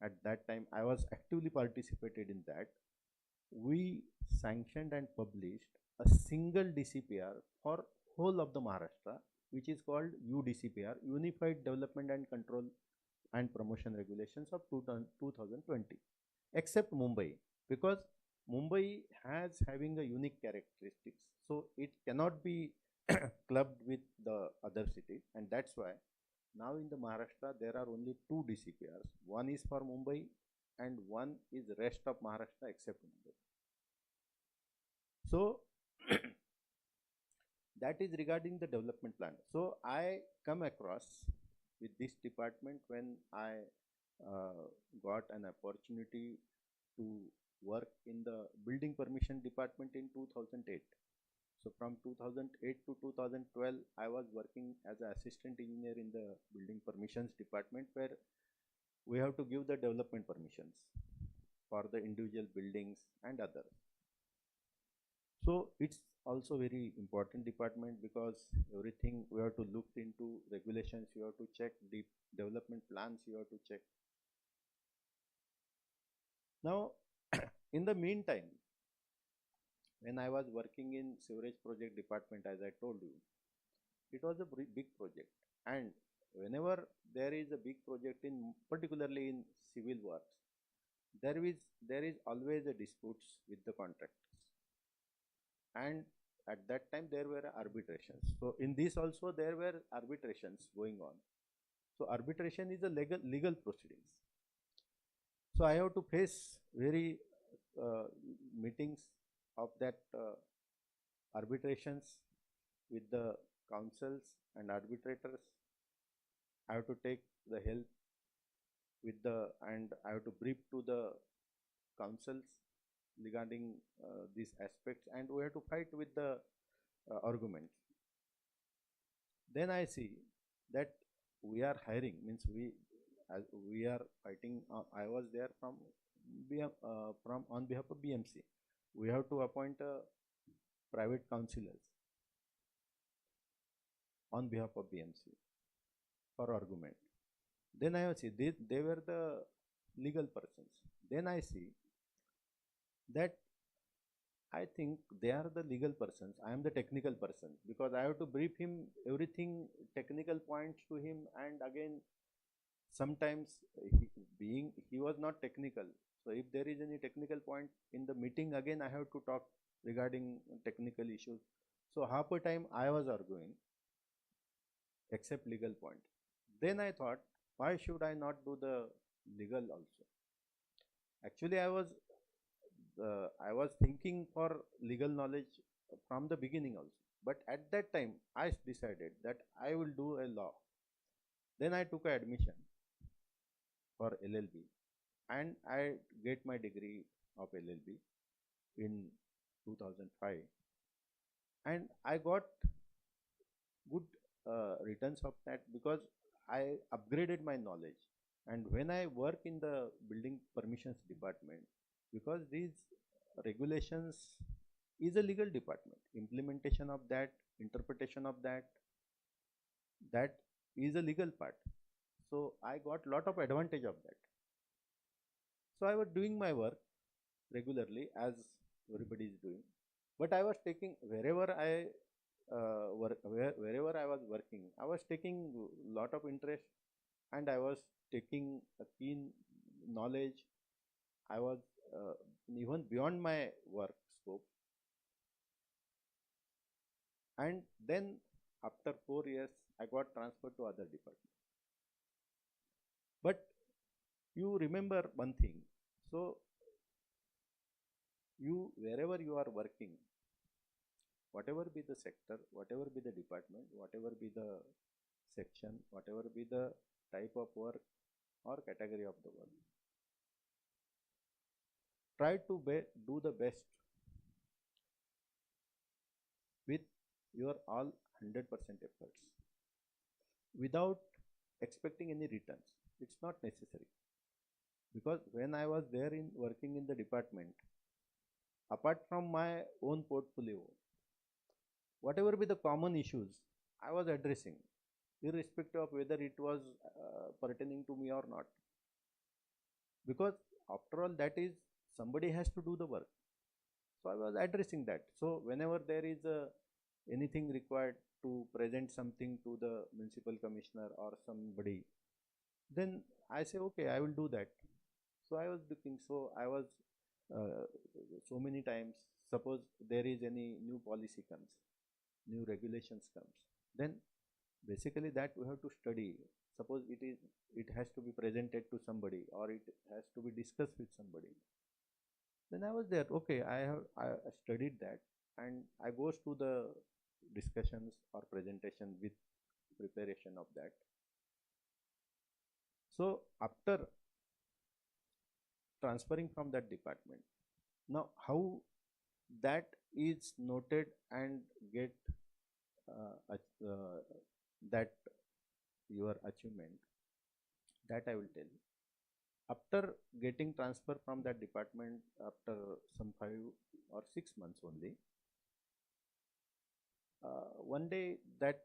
At that time, I was actively participated in that. We sanctioned and published a single DCPR for whole of the Maharashtra, which is called UDCPR, Unified Development and Control and Promotion Regulations of 2020, except Mumbai, because Mumbai has having a unique characteristics, so it cannot be clubbed with the other cities, and that's why now in the Maharashtra there are only two DCPRs. One is for Mumbai and one is rest of Maharashtra except Mumbai. So that is regarding the development plan. So I come across with this department when I got an opportunity to work in the building permission department in 2008. So from 2008 to 2012, I was working as an assistant engineer in the building permissions department, where we have to give the development permissions for the individual buildings and others. So it's also very important department, because everything we have to look into regulations, you have to check the development plans, you have to check. Now, in the meantime, when I was working in sewerage project department, as I told you, it was a very big project, and whenever there is a big project in, particularly in civil works, there is always a disputes with the contractors, and at that time there were arbitrations. So in this also there were arbitrations going on. So arbitration is a legal proceedings. So I have to face very uh, meetings of that arbitrations with the councils and arbitrators. I have to take the help with the, and I have to brief to the councils regarding these aspects, and we have to fight with the arguments. Then I see that we are hiring, means we are fighting. I was there from from on behalf of BMC. We have to appoint private counselors on behalf of BMC for argument. Then I see they were the legal persons. Then I see that I think they are the legal persons. I am the technical person, because I have to brief him everything, technical points to him, and again sometimes he was not technical. So if there is any technical point in the meeting, again I have to talk regarding technical issues. So half a time I was arguing except legal point. Then I thought, why should I not do the legal also? Actually, I was thinking for legal knowledge from the beginning also. But at that time, I decided that I will do a law. Then I took admission for LLB, and I get my degree of LLB in 2005, and I got good returns of that because I upgraded my knowledge. And when I work in the building permissions department, because these regulations is a legal department, implementation of that, interpretation of that is a legal part. So I got lot of advantage of that. So I was doing my work regularly as everybody is doing, but I was taking wherever I wherever I was working, I was taking lot of interest, and I was taking a keen knowledge. I was even beyond my work scope. And then after 4 years, I got transferred to other department. But you remember one thing. So you, wherever you are working, whatever be the sector, whatever be the department, whatever be the section, whatever be the type of work or category of the work, try to do the best with your all 100% efforts without expecting any returns. It's not necessary, because when I was there in working in the department, apart from my own portfolio, whatever be the common issues I was addressing, irrespective of whether it was pertaining to me or not, because after all that is, somebody has to do the work. So I was addressing that. So whenever there is anything required to present something to the municipal commissioner or somebody, then I say, okay, I will do that. So I was looking, so I was so many times, suppose there is any new policy comes, new regulations comes, then basically that we have to study. Suppose it has to be presented to somebody, or it has to be discussed with somebody. Then I was there, okay, I studied that, and I goes to the discussions or presentation with preparation of that. So after transferring from that department, now how that is noted and get that your achievement, that I will tell you. After getting transfer from that department, after some 5 or 6 months only, one day that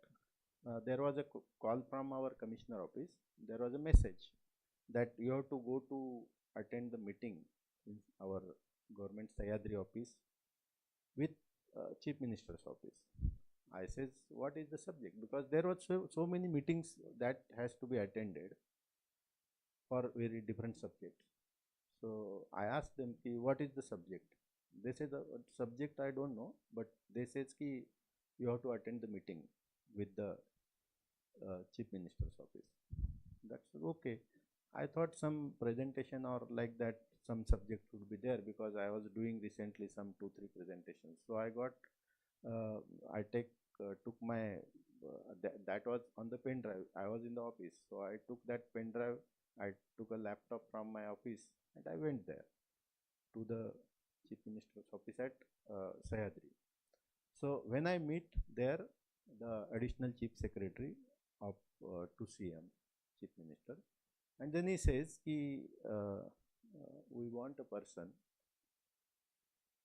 there was a call from our commissioner office. There was a message that you have to go to attend the meeting in our government Sayadri office with chief minister's office. I says, what is the subject? Because there were so many meetings that has to be attended for very different subjects. So I asked them, ki, what is the subject? They say the subject I don't know, but they says ki you have to attend the meeting with the chief minister's office. That's okay. I thought some presentation or like that, some subject would be there because I was doing recently some 2-3 presentations. So I got, I took my, that was on the pen drive. I was in the office. So I took that pen drive, I took a laptop from my office and I went there to the chief minister's office at Sahyadri. So when I meet there, the additional chief secretary of to CM, chief minister, and then he says, we want a person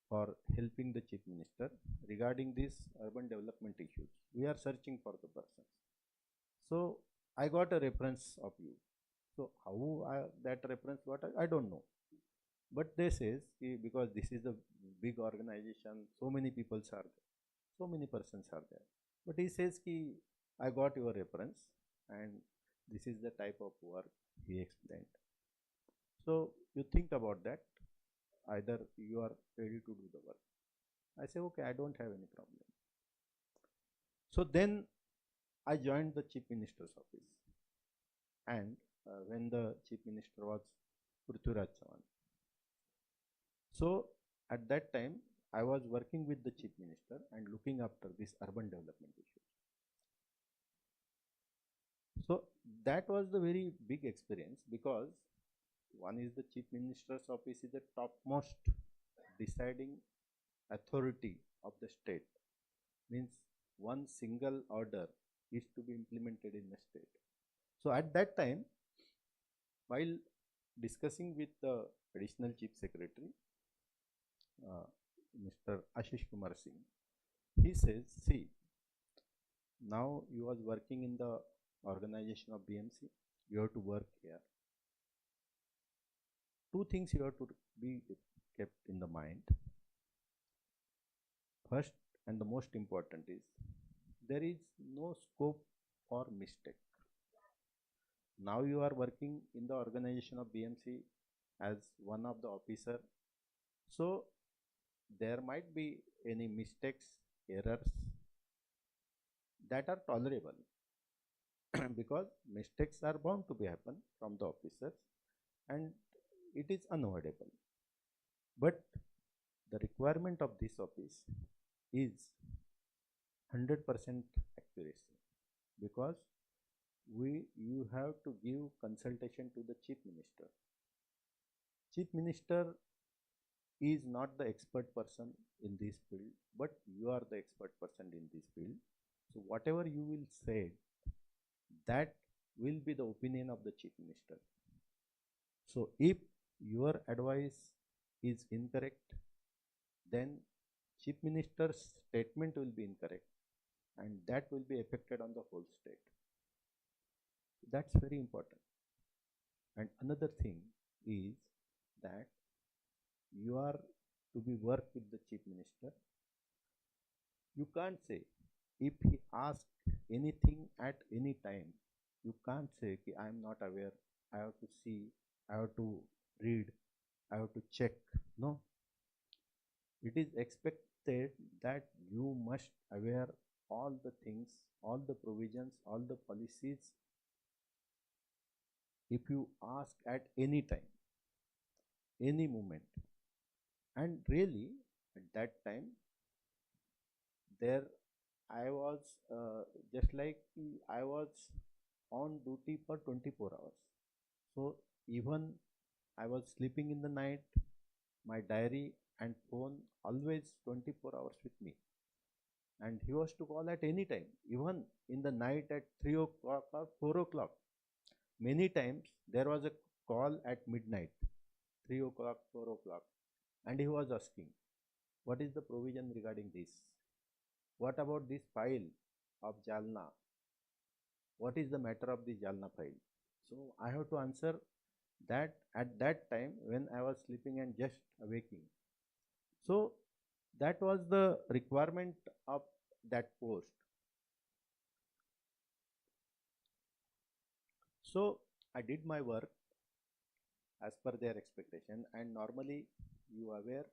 for helping the chief minister regarding these urban development issues. We are searching for the person. So I got a reference of you. So how that reference got, I don't know. But they says, because this is a big organization, so many people are there, so many persons are there. But he says, I got your reference and this is the type of work he explained. So you think about that, either you are ready to do the work. I say, okay, I don't have any problem. So then I joined the chief minister's office. And when the chief minister was Prithviraj Chavan. So at that time, I was working with the chief minister and looking after this urban development issue. So that was the very big experience because one is the chief minister's office is the topmost deciding authority of the state. Means one single order is to be implemented in the state. So at that time, while discussing with the additional chief secretary, Mr. Ashish Kumar Singh, he says, see, now you was working in the organization of BMC, you have to work here. Two things you have to be kept in the mind. First and the most important is, there is no scope for mistake. Now you are working in the organization of BMC as one of the officer. So there might be any mistakes, errors that are tolerable because mistakes are bound to be happen from the officers and it is unavoidable. But the requirement of this office is 100% accuracy because you have to give consultation to the chief minister. Chief minister is not the expert person in this field, but you are the expert person in this field. So whatever you will say, that will be the opinion of the chief minister. So if your advice is incorrect, then chief minister's statement will be incorrect and that will be affected on the whole state. That's very important. And another thing is that you are to be work with the chief minister. You can't say, if he asks anything at any time, you can't say, I am not aware, I have to see, I have to read, I have to check. No. It is expected that you must aware all the things, all the provisions, all the policies. If you ask at any time, any moment, and really at that time, there I was just like I was on duty for 24 hours. So even I was sleeping in the night, my diary and phone always 24 hours with me. And he was to call at any time, even in the night at 3 o'clock or 4 o'clock. Many times there was a call at midnight, 3 o'clock, 4 o'clock, and he was asking, what is the provision regarding this? What about this file of Jalna? What is the matter of the Jalna file? So I have to answer that at that time when I was sleeping and just awaking. So that was the requirement of that post. So I did my work as per their expectation, and normally you are aware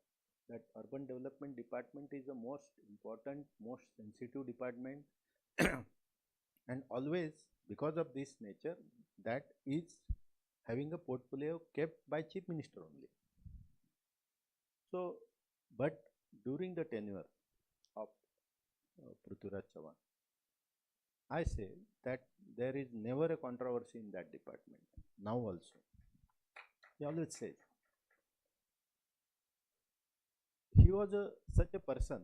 that urban development department is the most important, most sensitive department, and always because of this nature, that is having a portfolio kept by chief minister only. So, but during the tenure of Prithviraj Chauhan, I say that there is never a controversy in that department. Now also, he always says he was such a person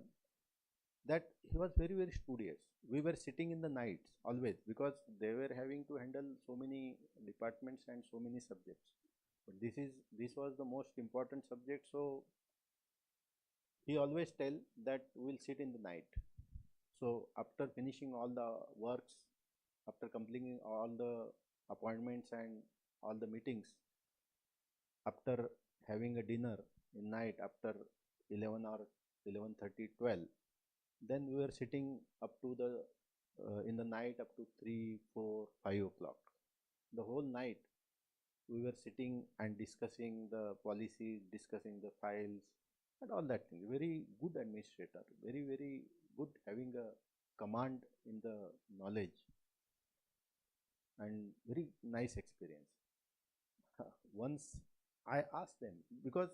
that he was very studious. We were sitting in the nights always because they were having to handle so many departments and so many subjects. But this was the most important subject, so he always tell that we'll sit in the night. So after finishing all the works, after completing all the appointments and all the meetings, after having a dinner in night after 11 or 11:30, 12, then we were sitting up to the in the night up to 3, 4, 5 o'clock. The whole night we were sitting and discussing the policies, discussing the files, and all that thing. Very good administrator, very good, having a command in the knowledge, and very nice experience. Once I asked them, because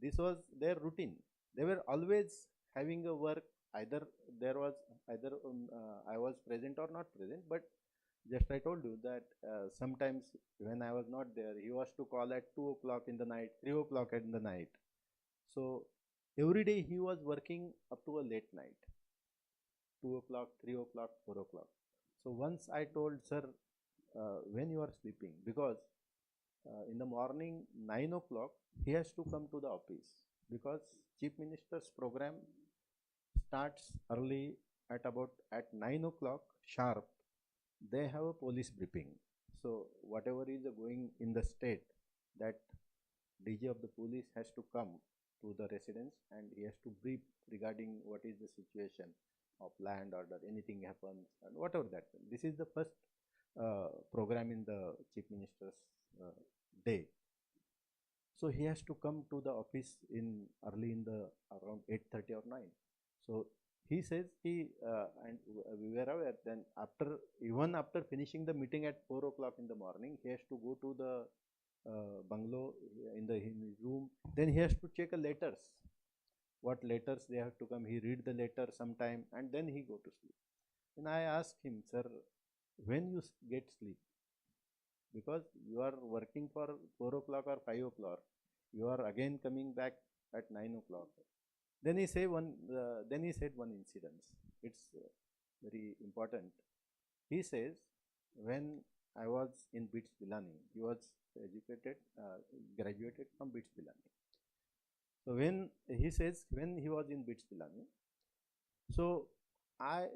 this was their routine, they were always having a work. Either there was either I was present or not present, but just I told you that sometimes when I was not there, he was to call at 2 o'clock in the night, 3 o'clock in the night. So every day he was working up to a late night, 2 o'clock, 3 o'clock, 4 o'clock. So once I told, sir, when you are sleeping, because in the morning 9 o'clock he has to come to the office, because chief minister's program starts early at 9 o'clock sharp. They have a police briefing. So whatever is going in the state, that DG of the police has to come to the residence and he has to brief regarding what is the situation of land order, anything happens, and whatever that. This is the first program in the chief minister's day. So he has to come to the office in early in the around 8:30 or 9. So he says and we were aware, then even after finishing the meeting at 4 o'clock in the morning, he has to go to the bungalow in his room. Then he has to check letters, what letters they have to come. He read the letter sometime and then he go to sleep. And I asked him, sir, when you get sleep, because you are working for 4 o'clock or 5 o'clock, you are again coming back at 9 o'clock. Then he said one incident. It's very important. He says, when I was in BITS Pilani, he was graduated from BITS Pilani. So when he was in BITS Pilani, so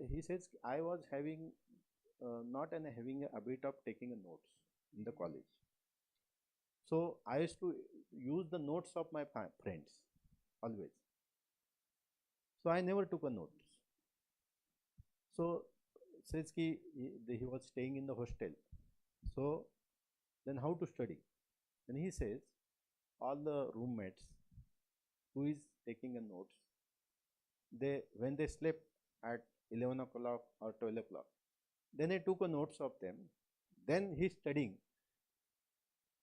he says I was having having a habit of taking a notes in the college. So I used to use the notes of my friends always. So I never took a notes. So says he was staying in the hostel. So then how to study? Then he says all the roommates who is taking a notes, when they slept at 11 o'clock or 12 o'clock, then he took a notes of them. Then he's studying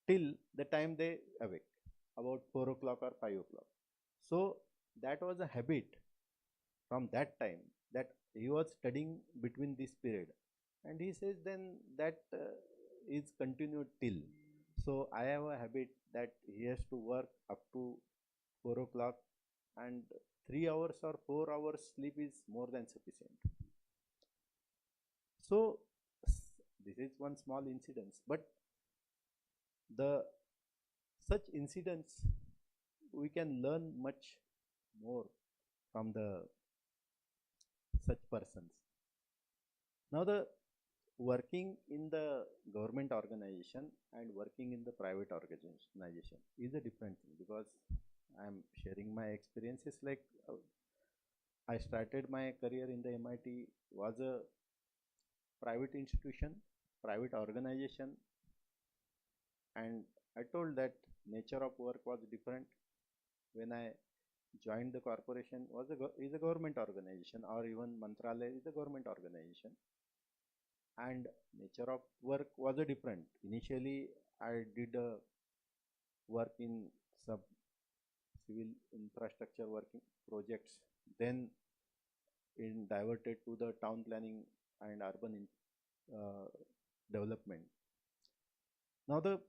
till the time they awake, about 4 o'clock or 5 o'clock. So that was a habit from that time, that he was studying between this period. And he says then that is continued till. So I have a habit that he has to work up to 4 o'clock, and 3 hours or 4 hours sleep is more than sufficient. So this is one small incident, but such incidents we can learn much more from such persons. Now the working in the government organization and working in the private organization is a different thing, because I am sharing my experiences. Like I started my career in the MIT, was a private institution, private organization, and I told that nature of work was different. When I joined the corporation, is a government organization, or even Mantralaya is a government organization, and nature of work was a different. Initially, I did work in some civil infrastructure working projects, then in diverted to the town planning and urban uh, development. Now the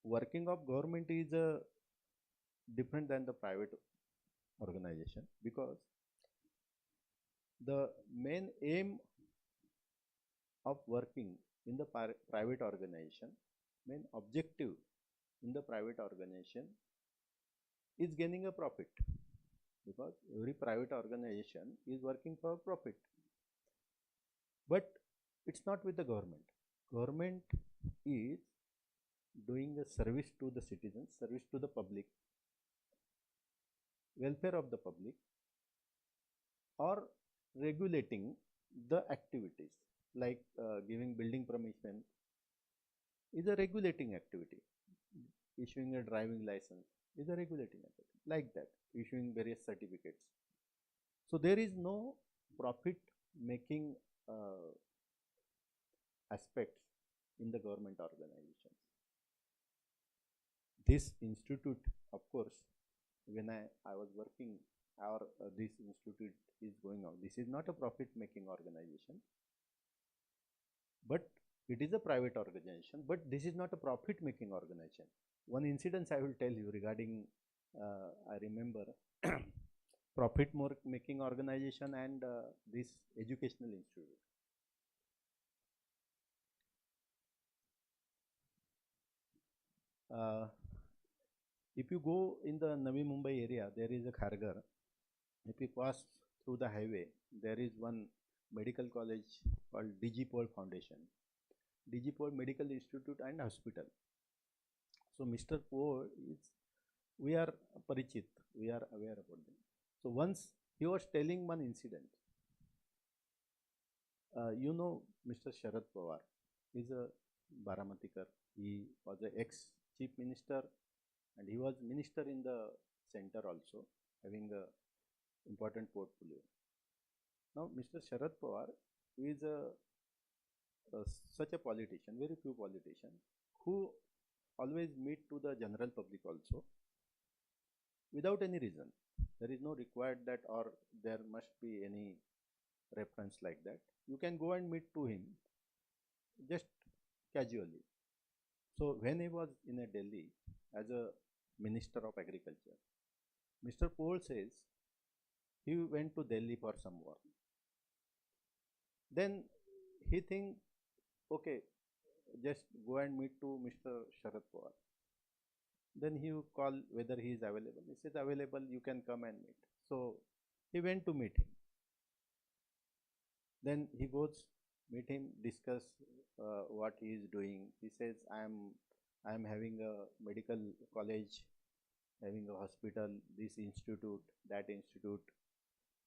working of government is different than the private organization, because the main aim of working in the private organization, main objective in the private organization is gaining a profit, because every private organization is working for profit. But it's not with the government. Government is doing a service to the citizens, service to the public, welfare of the public, or regulating the activities, like giving building permission is a regulating activity. Issuing a driving license is a regulating activity, like that, issuing various certificates. So there is no profit making aspects in the government organizations. This institute, of course, when I was working, or this institute is going on, this is not a profit making organization, but it is a private organization, but this is not a profit making organization. One incident I will tell you regarding, I remember, profit making organization and this educational institute. If you go in the Navi Mumbai area, there is a Kharghar. If you pass through the highway, there is one medical college called DG Paul Foundation, DG Paul Medical Institute and Hospital. So Mr. Paul is, we are parichit, we are aware about them. So once he was telling one incident. You know Mr. Sharad Pawar, he is a Baramatikar. He was an ex-chief minister, and he was minister in the center also, having a important portfolio. Now Mr. Sharad Pawar is such a politician, very few politicians, who always meet to the general public also, without any reason. There is no required that, or there must be any reference like that. You can go and meet to him just casually. So when he was in a Delhi as a Minister of Agriculture, Mr. Paul says he went to Delhi for some work. Then he think, okay, just go and meet to Mr. Sharad Pawar. Then he call whether he is available. He says available, you can come and meet. So he went to meet him. Then he goes, meet him, discuss what he is doing. He says, I am having a medical college, having a hospital, this institute, that institute.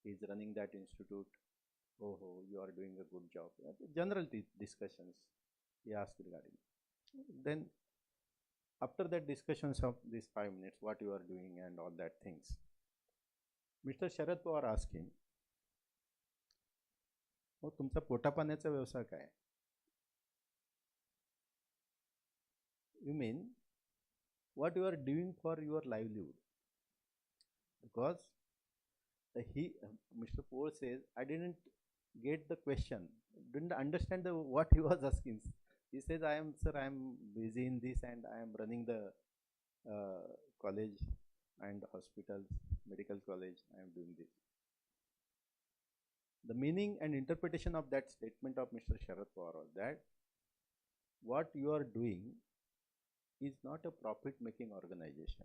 He is running that institute. Oh, you are doing a good job. General discussions he asked regarding. Then after that discussions of these 5 minutes, what you are doing and all that things, Mr. Sharad Pawar asked him, मग तुमचा पोटापाण्याचा व्यवसाय काय? You mean what you are doing for your livelihood? Because Mr. Paul says, I didn't get the question, didn't understand what he was asking. He says, I am busy in this, and I am running the college and hospitals, medical college, I am doing this. The meaning and interpretation of that statement of Mr. Sharad Pawar was that what you are doing is not a profit-making organization.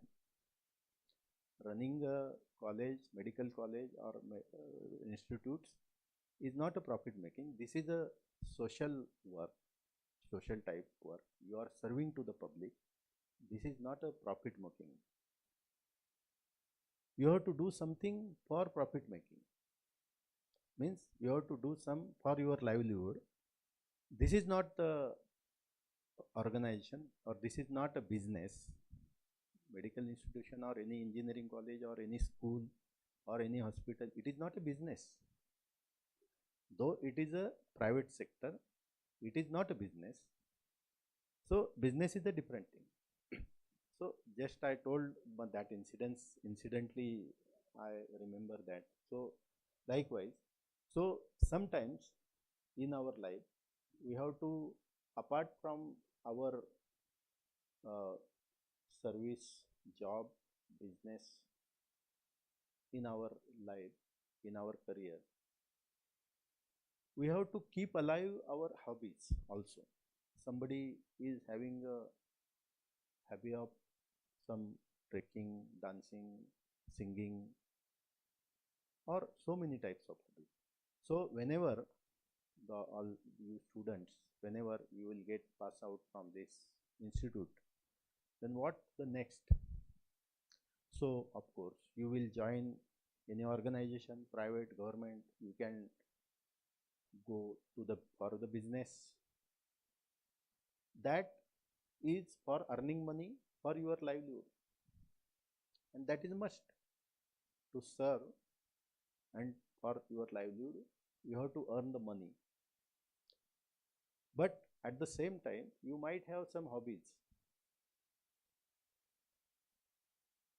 Running a college, medical college, or institutes is not a profit-making. This is a social work, social type work. You are serving to the public. This is not a profit-making. You have to do something for profit-making. Means you have to do some for your livelihood. This is not the organization, or this is not a business. Medical institution or any engineering college or any school or any hospital, it is not a business. Though it is a private sector, it is not a business. So business is a different thing. So just I told that incidentally I remember that. So likewise, so sometimes in our life we have to, apart from our service, job, business, in our life, in our career, we have to keep alive our hobbies also. Somebody is having a hobby of some trekking, dancing, singing, or so many types of hobbies. So whenever all you students, whenever you will get pass out from this institute, then what the next? So of course you will join any organization, private, government. You can go to the for the business. That is for earning money for your livelihood, and that is must to serve. And for your livelihood you have to earn the money, but at the same time you might have some hobbies.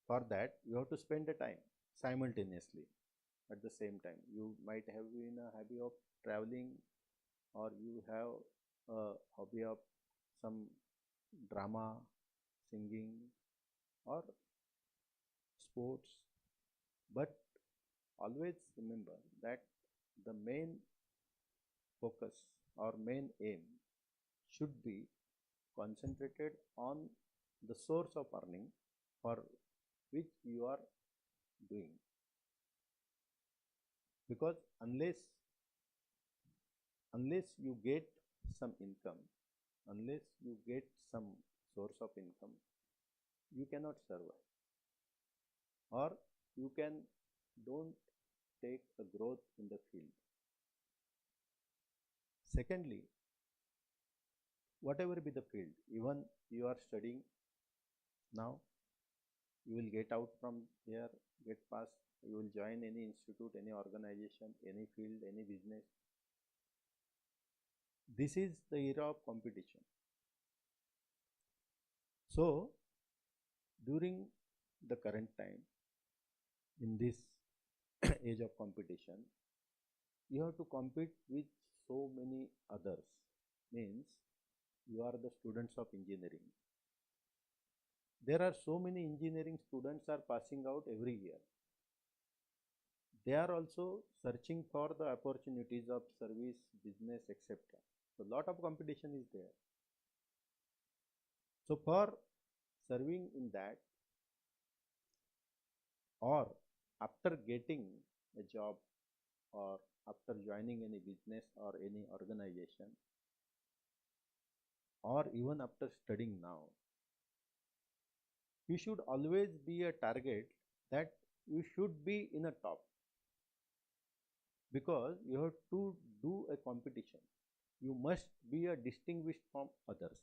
For that you have to spend the time simultaneously. At the same time you might have been a hobby of traveling, or you have a hobby of some drama, singing, or sports. But always remember that the main focus or main aim should be concentrated on the source of earning for which you are doing. Because unless you get some income, unless you get some source of income, you cannot survive, or you can don't take a growth in the field. Secondly, whatever be the field, even you are studying now, you will get out from here, get past, you will join any institute, any organization, any field, any business. This is the era of competition. So during the current time, in this age of competition, you have to compete with so many others. Means you are the students of engineering. There are so many engineering students are passing out every year. They are also searching for the opportunities of service, business, etc. So lot of competition is there. So for serving in that, or after getting a job, or after joining any business or any organization, or even after studying now, you should always be a target that you should be in a top, because you have to do a competition. You must be a distinguished from others.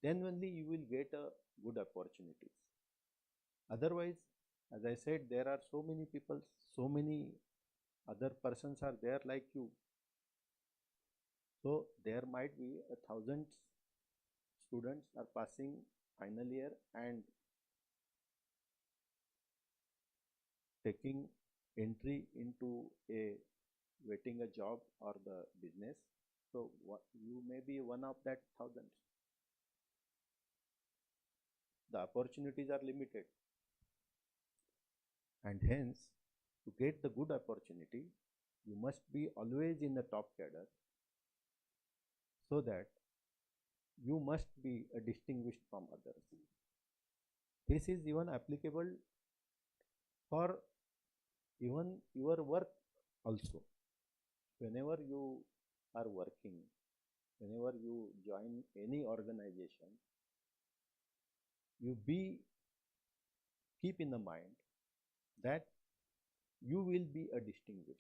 Then only you will get a good opportunities. Otherwise, as I said, there are so many people, so many other persons are there like you. So there might be a thousands students are passing final year and taking entry into a getting a job or the business. So you may be one of that thousands. The opportunities are limited, and hence to get the good opportunity, you must be always in the top cadre, so that you must be a distinguished from others. This is even applicable for even your work also. Whenever you are working, whenever you join any organization, you keep in the mind that you will be a distinguished.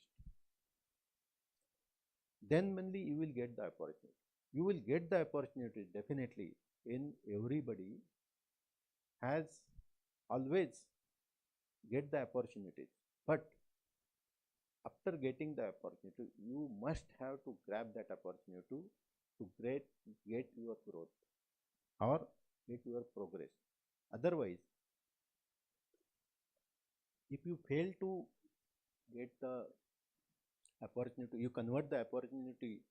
Then only you will get the opportunity. you will get the opportunity definitely. In everybody has always get the opportunities, but after getting the opportunity, you must have to grab that opportunity to get your growth or get your progress. Otherwise, if you fail to get the opportunity, you convert the opportunity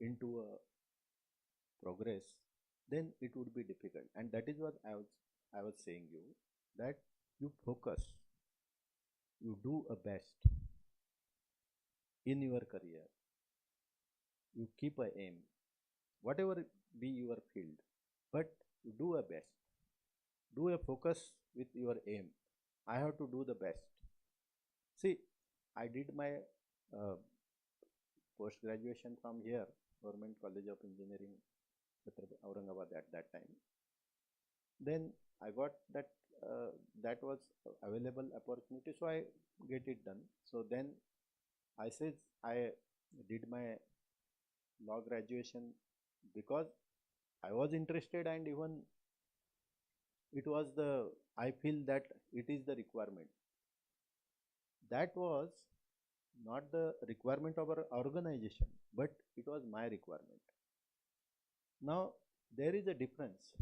into a progress, then it would be difficult. And that is what I was saying you, that you focus, you do a best in your career, you keep a aim, whatever be your field, but you do a best, do a focus with your aim. I have to do the best. See, I did my uh, post graduation from here, Government College of Engineering, Aurangabad at that time. Then I got that was available opportunity, so I get it done. So then I said I did my law graduation because I was interested, and even it was the, I feel that it is the requirement. That was not the requirement of our organization, but it was my requirement. Now there is a difference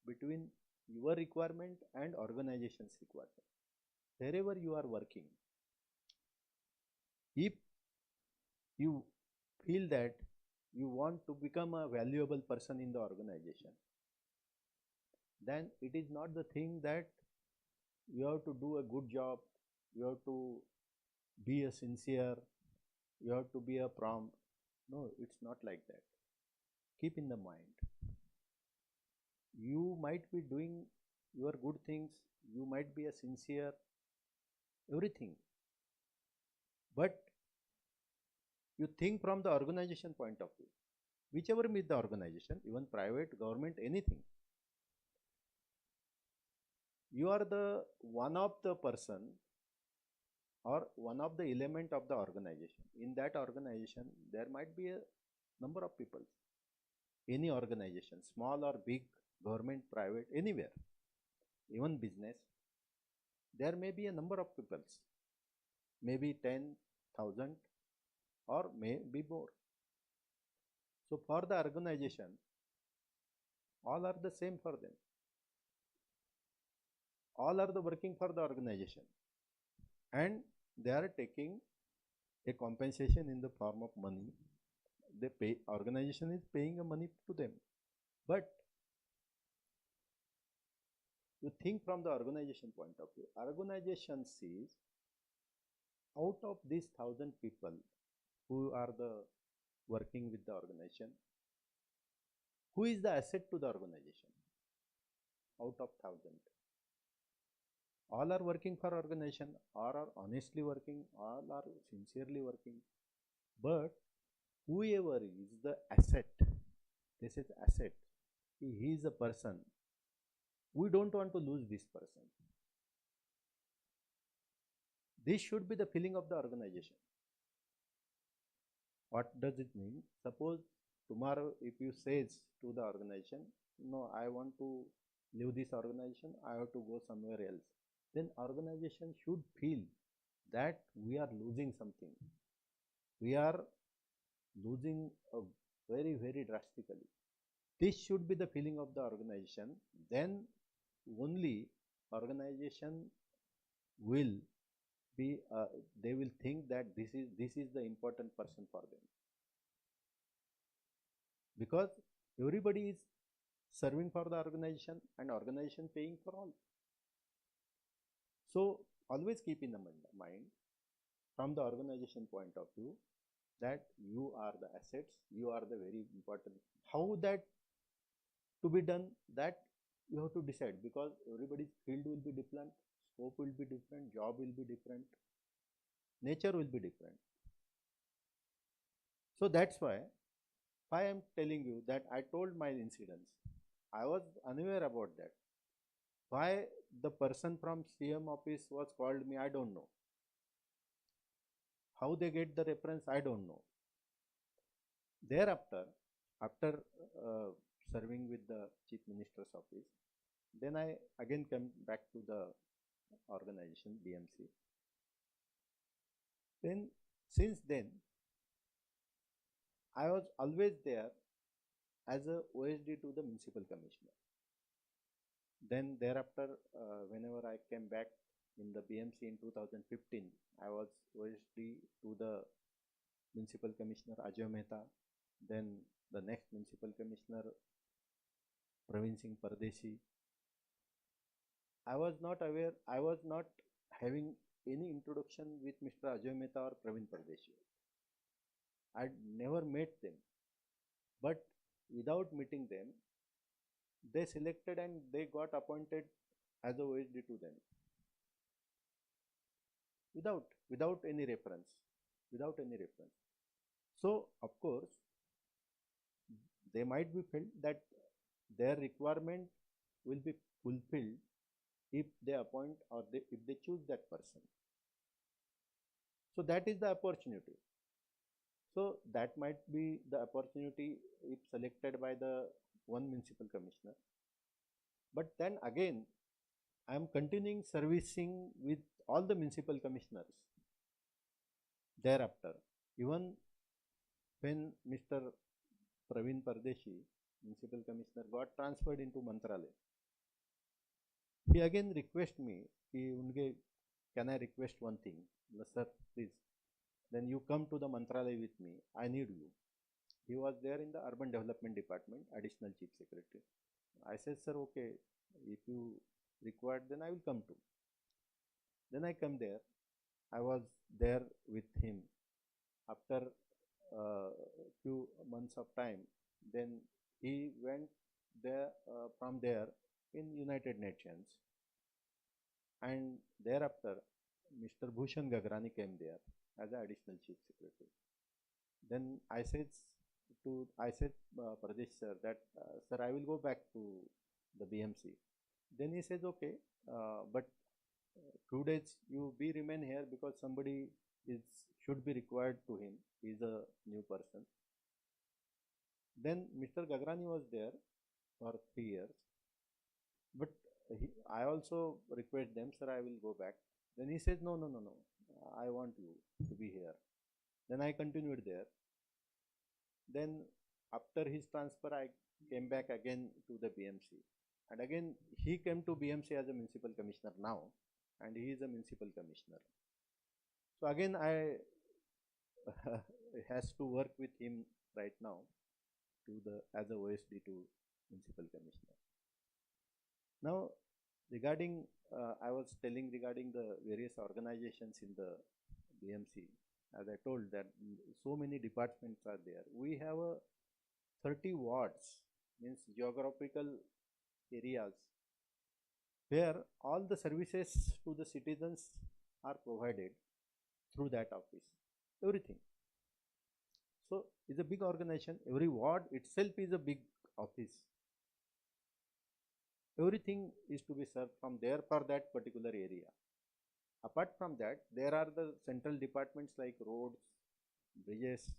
between your requirement and organization's requirement. Wherever you are working, if you feel that you want to become a valuable person in the organization, then it is not the thing that you have to do a good job, you have to be a sincere, you have to be a prompt. No, it's not like that. Keep in the mind, you might be doing your good things, you might be a sincere, everything, but you think from the organization point of view, whichever be the organization, even private, government, anything. You are the one of the person or one of the element of the organization. In that organization, there might be a number of people. Any organization, small or big, government, private, anywhere, even business, there may be a number of people, maybe 10,000 or maybe more. So for the organization, all are the same for them. All are the working for the organization, and they are taking a compensation in the form of money. They pay, organization is paying a money to them. But you think from the organization point of view, organization sees out of these 1,000 people who are the working with the organization, who is the asset to the organization? Out of 1,000, all are working for organization, all are honestly working, all are sincerely working, but whoever is the asset, this is asset, he is a person, we don't want to lose this person. This should be the feeling of the organization. What does it mean? Suppose tomorrow if you says to the organization, no, I want to leave this organization, I have to go somewhere else, then organization should feel that we are losing something, we are losing a very, very drastically. This should be the feeling of the organization. Then only organization will be, they will think that this is the important person for them, because everybody is serving for the organization and organization paying for all. So always keep in the mind from the organization point of view that you are the assets, you are the very important. How that to be done, that you have to decide, because everybody's field will be different, scope will be different, job will be different, nature will be different. So that's why I am telling you that I told my incidents. I was unaware about that. Why the person from CM office was called me, I don't know. How they get the reference, I don't know. Thereafter, After uh, serving with the Chief Minister's office, then I again came back to the organization BMC. Then since then, I was always there as a OSD to the municipal commissioner. Then thereafter, whenever I came back in the BMC in 2015, I was OSD to the municipal commissioner Ajay Mehta. Then the next municipal commissioner Praveen Singh Pardeshi. I was not aware, I was not having any introduction with Mr. Ajay Mehta or Praveen Pardeshi. I'd never met them. But without meeting them, they selected and they got appointed as a OSD to them. Without any reference. Without any reference. So, of course, they might be felt that their requirement will be fulfilled if they appoint or if they choose that person. So that is the opportunity. So that might be the opportunity if selected by the one municipal commissioner. But then again, I am continuing servicing with all the municipal commissioners thereafter. Even when Mr. Praveen Pardeshi, municipal commissioner, got transferred into Mantralaya, he again requested me, can I request one thing? Sir, please. Then you come to the Mantralaya with me. I need you. He was there in the Urban Development Department, Additional Chief Secretary. I said, sir, okay, if you require, then I will come to. Then I come there. I was there with him. After a few months of time, then he went there from there in United Nations. And thereafter, Mr. Bhushan Gagrani came there as an additional chief secretary. Then I said Pradesh sir that sir, I will go back to the BMC. Then he says okay, but 2 days you remain here because somebody should be required to him. He is a new person. Then Mr. Gagrani was there for 3 years, but I also request them, sir, I will go back. Then he says, no, I want you to be here. Then I continued there. Then after his transfer, I came back again to the BMC. And again, he came to BMC as a municipal commissioner now, and he is a municipal commissioner. So again, I has to work with him right now as a OSD to municipal commissioner. Now, regarding, I was telling regarding the various organizations in the BMC, as I told that so many departments are there. We have 30 wards, means geographical areas, where all the services to the citizens are provided through that office, everything. So it's a big organization. Every ward itself is a big office. Everything is to be served from there for that particular area. Apart from that, there are the central departments like roads, bridges,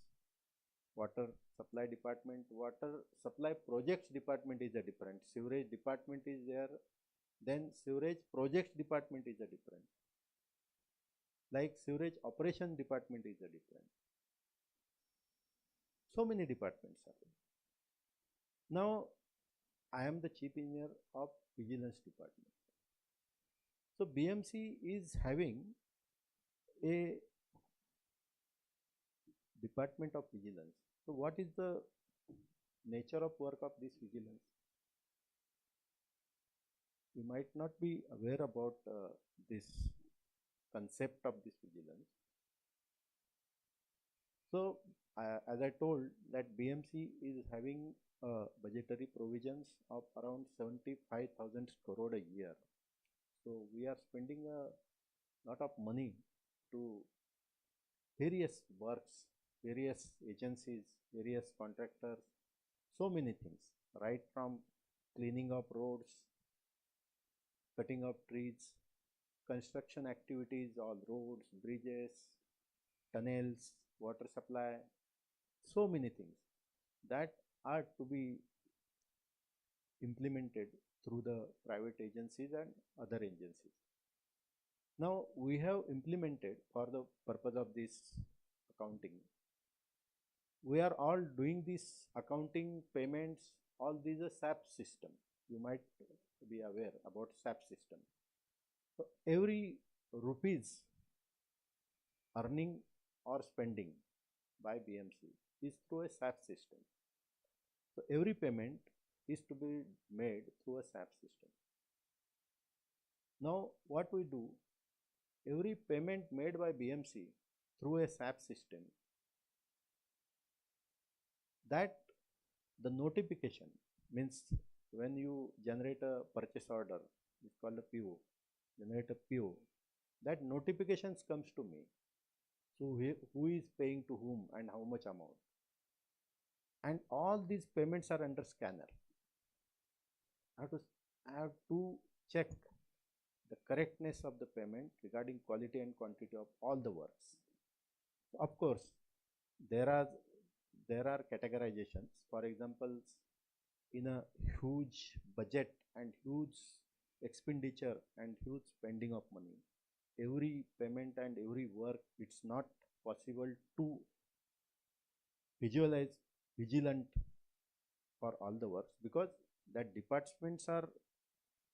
water supply department, water supply projects department is a different, sewerage department is there, then sewerage projects department is a different, like sewerage operation department is a different. So many departments are there. Now, I am the chief engineer of vigilance department. So BMC is having a department of vigilance. So what is the nature of work of this vigilance? You might not be aware about this concept of this vigilance. So as I told that BMC is having budgetary provisions of around 75,000 crore a year. So we are spending a lot of money to various works, various agencies, various contractors, so many things, right from cleaning of roads, cutting of trees, construction activities, all roads, bridges, tunnels, water supply, so many things that are to be implemented through the private agencies and other agencies. Now we have implemented for the purpose of this accounting. We are all doing this accounting payments, all these are SAP system. You might be aware about SAP system. So every rupees earning or spending by BMC is through a SAP system. So every payment is to be made through a SAP system. Now what we do, every payment made by BMC through a SAP system, that the notification means when you generate a purchase order, it's called a PO, generate a PO, that notifications comes to me. So who is paying to whom and how much amount. And all these payments are under scanner. I have to check the correctness of the payment regarding quality and quantity of all the works. Of course, there are categorizations. For example, in a huge budget and huge expenditure and huge spending of money, every payment and every work, it's not possible to visualize vigilant for all the works, because that departments are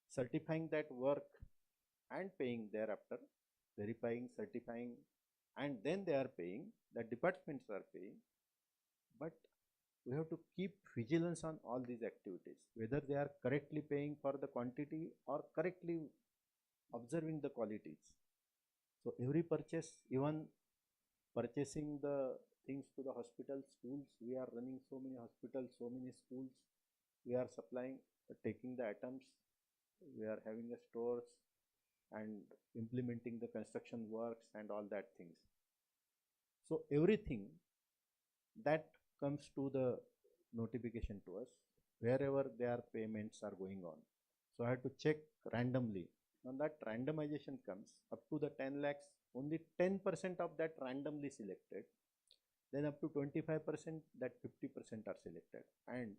certifying that work and paying thereafter, verifying, certifying, and then they are paying, the departments are paying. But we have to keep vigilance on all these activities, whether they are correctly paying for the quantity or correctly observing the qualities. So every purchase, even purchasing the things to the hospitals, schools, we are running so many hospitals, so many schools, we are supplying, taking the items, we are having the stores and implementing the construction works and all that things. So everything that comes to the notification to us, wherever their payments are going on. So I have to check randomly. When that randomization comes up to the 10 lakhs, only 10% of that randomly selected. Then up to 25%, that 50% are selected. And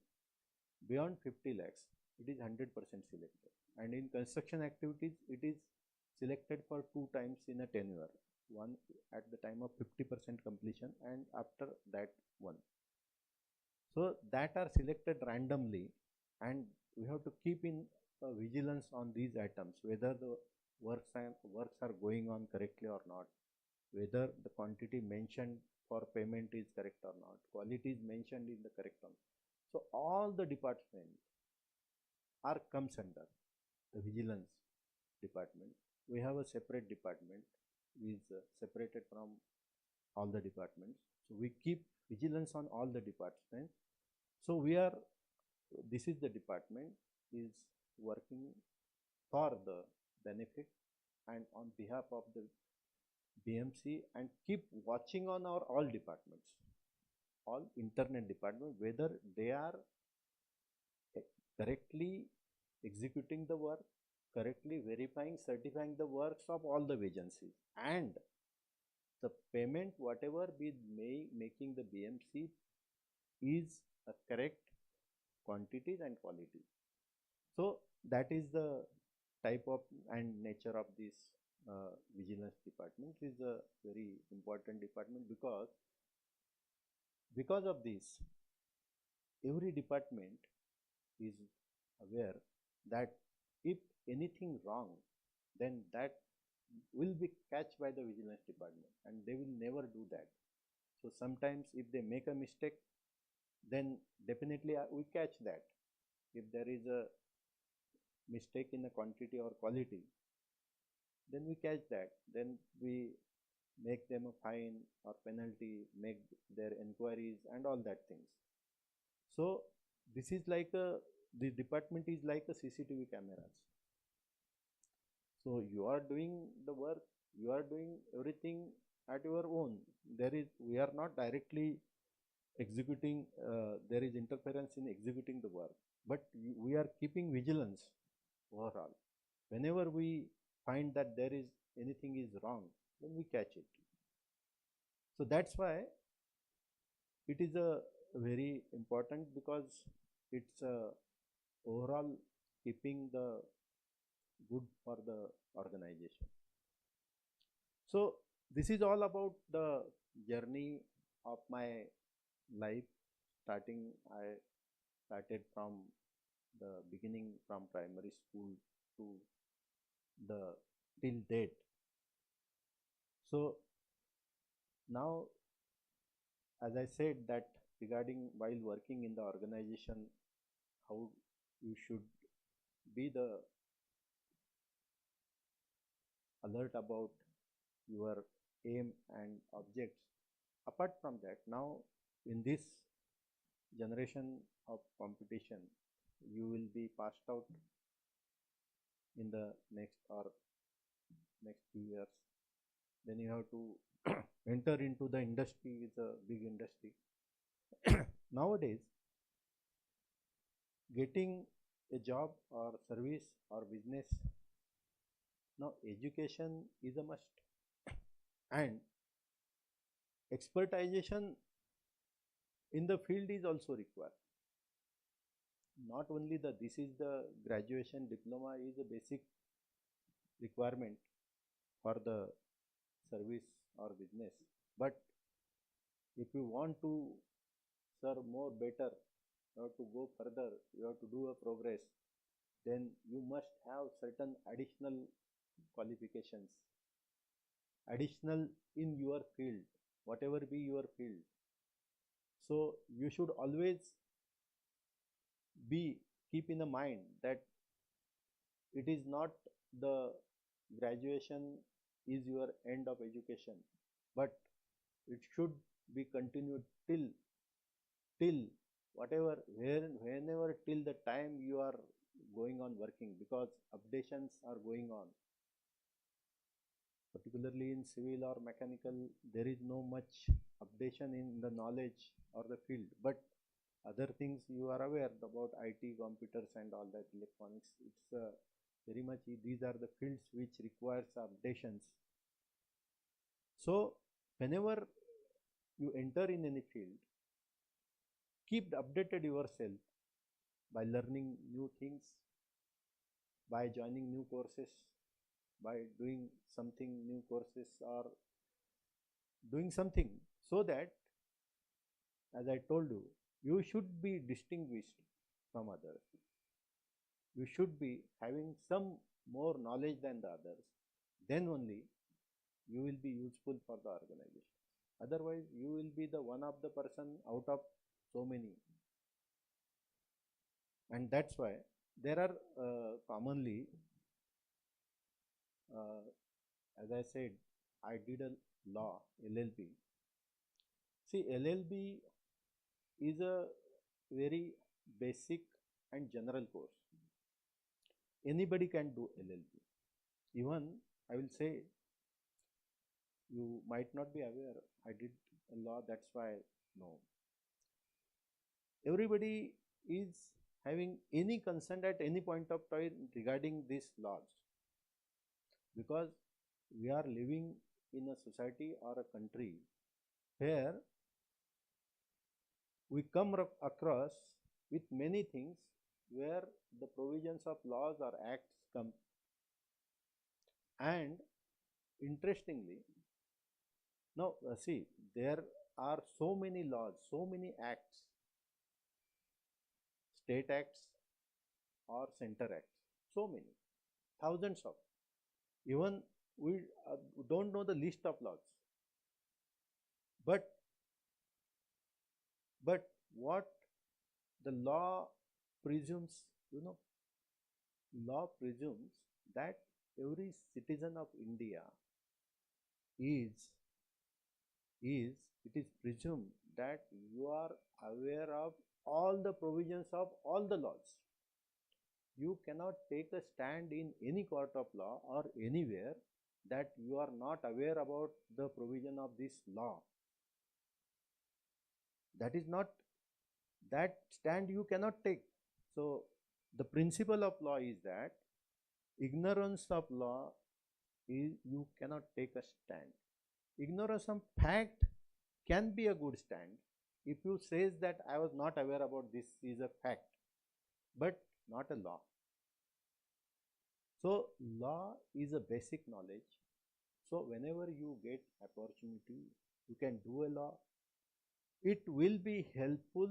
beyond 50 lakhs, it is 100% selected. And in construction activities, it is selected for 2 times in a tenure. One at the time of 50% completion and after that one. So that are selected randomly, and we have to keep in vigilance on these items, whether the works are going on correctly or not, whether the quantity mentioned for payment is correct or not, quality is mentioned in the correct one. So all the departments are comes under the vigilance department. We have a separate department, is separated from all the departments. So we keep vigilance on all the departments. So this is the department is working for the benefit and on behalf of the BMC, and keep watching on our all departments, all internet departments, whether they are correctly executing the work, correctly verifying, certifying the works of all the agencies, and the payment whatever be making the BMC is a correct quantities and qualities. So that is the type of and nature of this vigilance department. Is a very important department, because of this every department is aware that if anything wrong, then that will be catched by the vigilance department, and they will never do that. So sometimes if they make a mistake, then definitely we catch that. If there is a mistake in the quantity or quality, then we catch that. Then we make them a fine or penalty, make their inquiries and all that things. So this is like the department is like a CCTV cameras. So you are doing the work, you are doing everything at your own. We are not directly executing, there is interference in executing the work, but we are keeping vigilance overall. Whenever we find that there is anything is wrong, then we catch it. So that's why it is a very important because it's overall keeping the good for the organization. So this is all about the journey of my life. I started from the beginning, from primary school to the till date. So now, as I said that regarding while working in the organization, how you should be the alert about your aim and objects. Apart from that, now in this generation of competition, you will be passed out in the next few years. Then you have to enter into the industry, is a big industry. Nowadays, getting a job or service or business, now education is a must, and expertization in the field is also required. Not only this is the graduation diploma is a basic requirement for the service or business, but if you want to serve more better, you have to go further, you have to do a progress, then you must have certain additional qualifications, additional in your field, whatever be your field. So you should always be keep in the mind that it is not the graduation is your end of education, but it should be continued till whatever whenever till the time you are going on working, because updations are going on. Particularly in civil or mechanical, there is no much updation in the knowledge or the field, but other things you are aware about IT, computers and all that, electronics, it's very much, these are the fields which requires updations. So whenever you enter in any field, keep updated yourself by learning new things, by joining new courses, by doing something new courses or doing something, so that, as I told you, you should be distinguished from others. You should be having some more knowledge than the others. Then only you will be useful for the organization. Otherwise, you will be the one of the person out of so many. And that's why there are commonly, as I said, I did a law, LLB. See, LLB is a very basic and general course. Anybody can do LLB. Even I will say, you might not be aware, I did a law, that's why no. Everybody is having any concern at any point of time regarding these laws, because we are living in a society or a country where we come across with many things where the provisions of laws or acts come. And interestingly, now see, there are so many laws, so many acts, state acts or center acts, so many, thousands of. Even we don't know the list of laws. But what the law presumes, law presumes that every citizen of India it is presumed that you are aware of all the provisions of all the laws. You cannot take a stand in any court of law or anywhere that you are not aware about the provision of this law. That is not, that stand you cannot take. So the principle of law is that ignorance of law is, you cannot take a stand. Ignorance of fact can be a good stand, if you says that I was not aware about this is a fact, but not a law. So law is a basic knowledge. So whenever you get opportunity, you can do a law. It will be helpful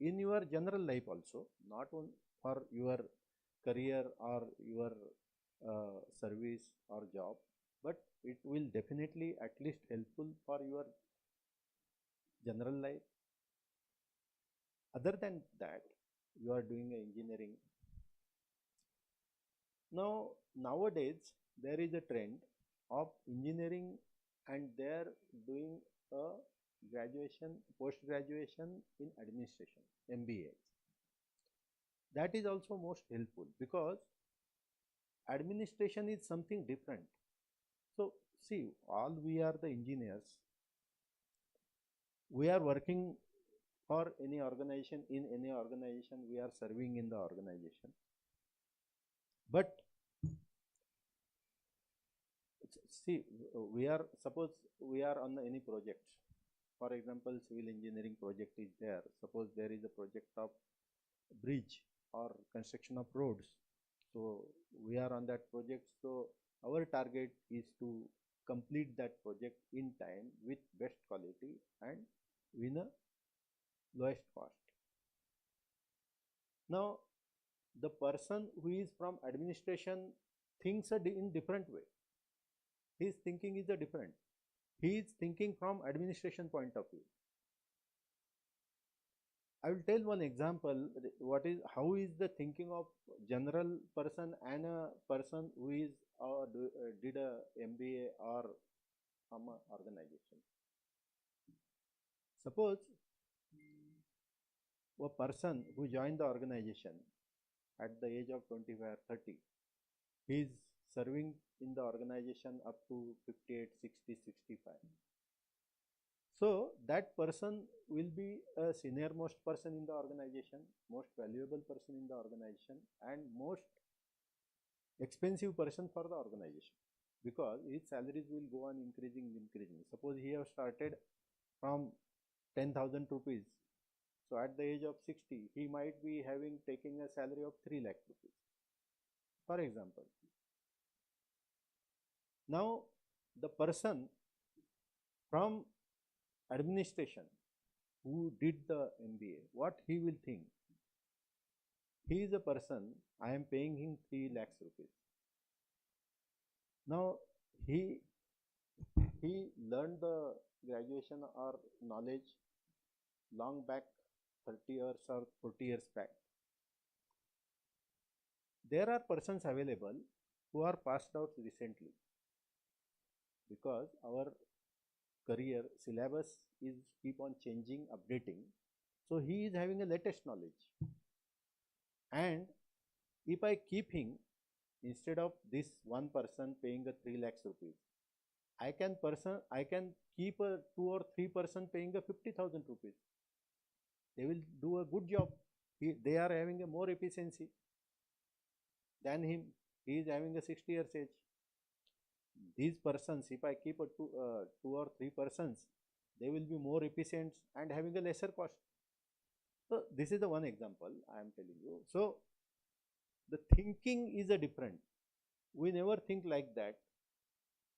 in your general life also, not only for your career or your service or job, but it will definitely at least helpful for your general life. Other than that, you are doing engineering. Now, nowadays, there is a trend of engineering and they are doing a graduation, post-graduation in administration, MBA. That is also most helpful because administration is something different. So, see, all we are the engineers. We are working for any organization, in any organization, we are serving in the organization. But see, we are, suppose we are on any project. For example, civil engineering project is there. Suppose there is a project of bridge or construction of roads. So we are on that project. So our target is to complete that project in time with best quality and win a lowest cost. Now, the person who is from administration thinks in different way. His thinking is a different. He is thinking from administration point of view. I will tell one example. What is, how is the thinking of general person and a person who is did a MBA or from an organization. Suppose a person who joined the organization at the age of 25 or 30, he is serving in the organization up to 58, 60, 65. So that person will be a senior most person in the organization, most valuable person in the organization, and most expensive person for the organization, because his salaries will go on increasing. Suppose he has started from 10,000 rupees. So at the age of 60, he might be having taking a salary of 3 lakh rupees, for example. Now, the person from administration who did the MBA, what he will think? He is a person, I am paying him 3 lakhs rupees. Now, he learned the graduation or knowledge long back, 30 years or 40 years back. There are persons available who are passed out recently, because our career syllabus is keep on changing, updating. So he is having a latest knowledge. And if I keep him, instead of this one person paying a 3 lakhs rupees, I can keep a 2 or 3 person paying a 50,000 rupees. They will do a good job. They are having a more efficiency than him. He is having a 60 years age. These persons, if I keep a two or three persons, they will be more efficient and having a lesser cost. So this is the one example I am telling you. So the thinking is a different. We never think like that.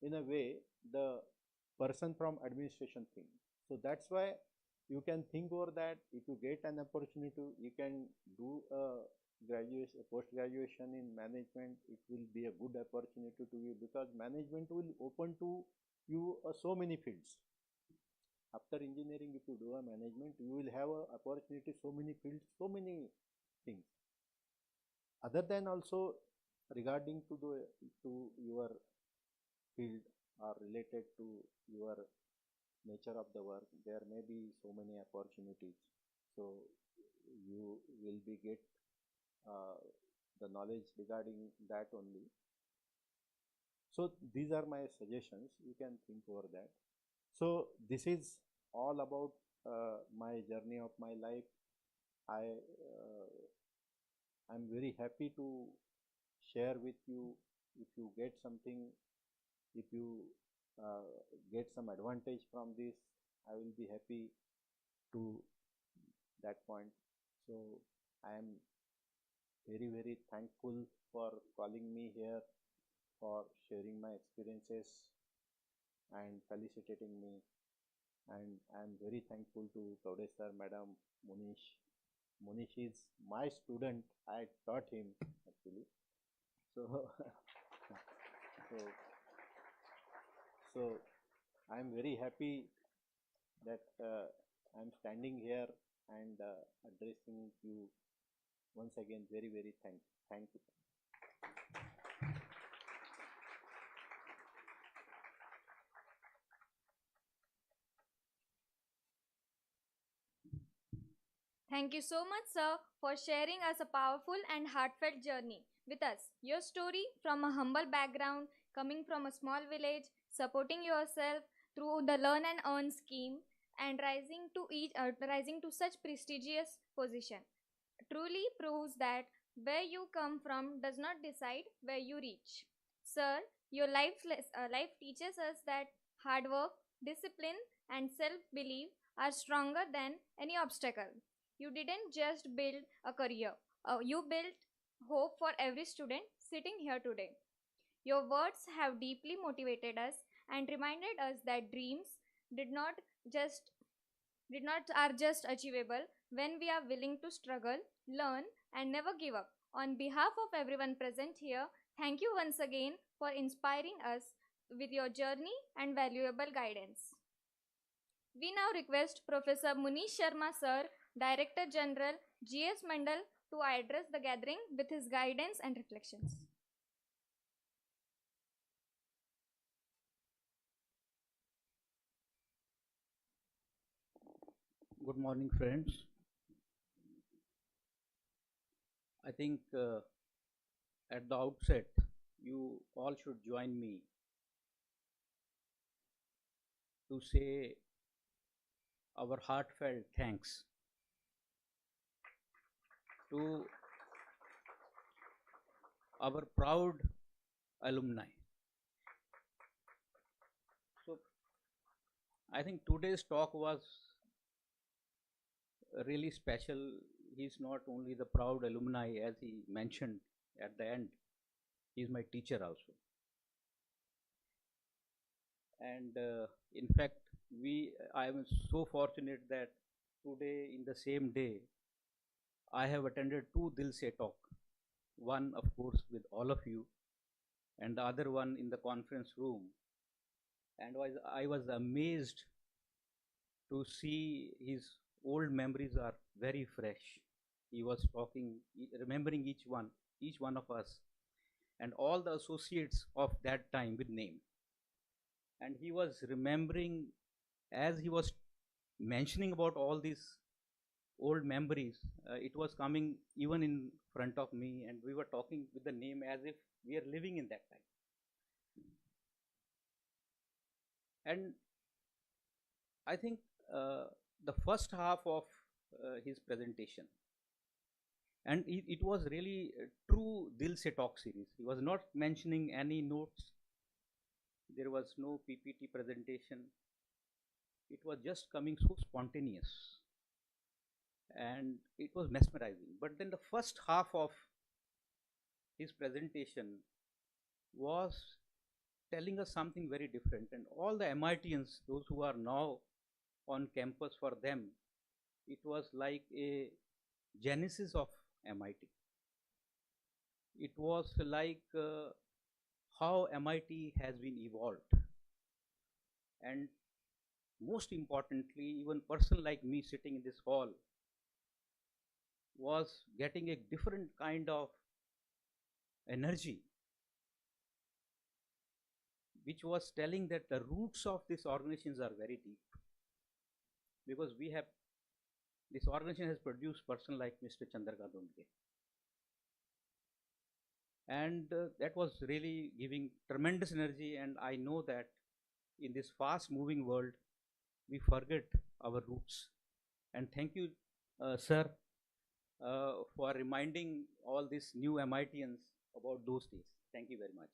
In a way, the person from administration thinks. So that's why you can think over that. If you get an opportunity, you can do a graduation, post-graduation in management. It will be a good opportunity to you, because management will open to you so many fields. After engineering, if you do a management, you will have a opportunity, so many fields, so many things. Other than also regarding to your field or related to your nature of the work, there may be so many opportunities. So you will be get the knowledge regarding that only. So these are my suggestions. You can think over that. So this is all about my journey of my life. I'm very happy to share with you. If you get something, if you get some advantage from this, I will be happy. to that point. So I am very, very thankful for calling me here, for sharing my experiences and felicitating me. And I am very thankful to Kaude sir, Madam, Munish. Munish is my student. I taught him actually. So, so, so I am very happy that I am standing here and addressing you once again. Very, very thank you. Thank you so much, sir, for sharing us a powerful and heartfelt journey with us. Your story from a humble background, coming from a small village, supporting yourself through the Learn and Earn scheme, and rising to such prestigious position, truly proves that where you come from does not decide where you reach. Sir, your life teaches us that hard work, discipline, and self belief are stronger than any obstacle. You didn't just build a career, you built hope for every student sitting here today. Your words have deeply motivated us and reminded us that dreams did not just did not are just achievable when we are willing to struggle, learn, and never give up. On behalf of everyone present here, thank you once again for inspiring us with your journey and valuable guidance. We now request Professor Munish Sharma Sir, Director General, GS Mandal, to address the gathering with his guidance and reflections. Good morning, friends. I think at the outset, you all should join me to say our heartfelt thanks to our proud alumni. So, I think today's talk was really special. He's not only the proud alumni, as he mentioned at the end, he's my teacher also. And in fact, I am so fortunate that today, in the same day, I have attended two Dilse talk. One, of course, with all of you, and the other one in the conference room. And I was amazed to see his old memories are very fresh. He was talking, remembering each one of us, and all the associates of that time with name. And he was remembering, as he was mentioning about all these old memories, it was coming even in front of me, and we were talking with the name as if we are living in that time. And I think the first half of his presentation, and it was really a true Dilse talk series. He was not mentioning any notes. There was no PPT presentation. It was just coming so spontaneous, and it was mesmerizing. But then the first half of his presentation was telling us something very different. And all the MITians, those who are now on campus, for them, it was like a genesis of MIT. It was like how MIT has been evolved. And most importantly, even person like me sitting in this hall was getting a different kind of energy, which was telling that the roots of these organizations are very deep. Because this organization has produced person like Mr. Chandrakant Undge. And that was really giving tremendous energy, and I know that in this fast moving world, we forget our roots. And thank you, sir, for reminding all these new MITians about those days. Thank you very much.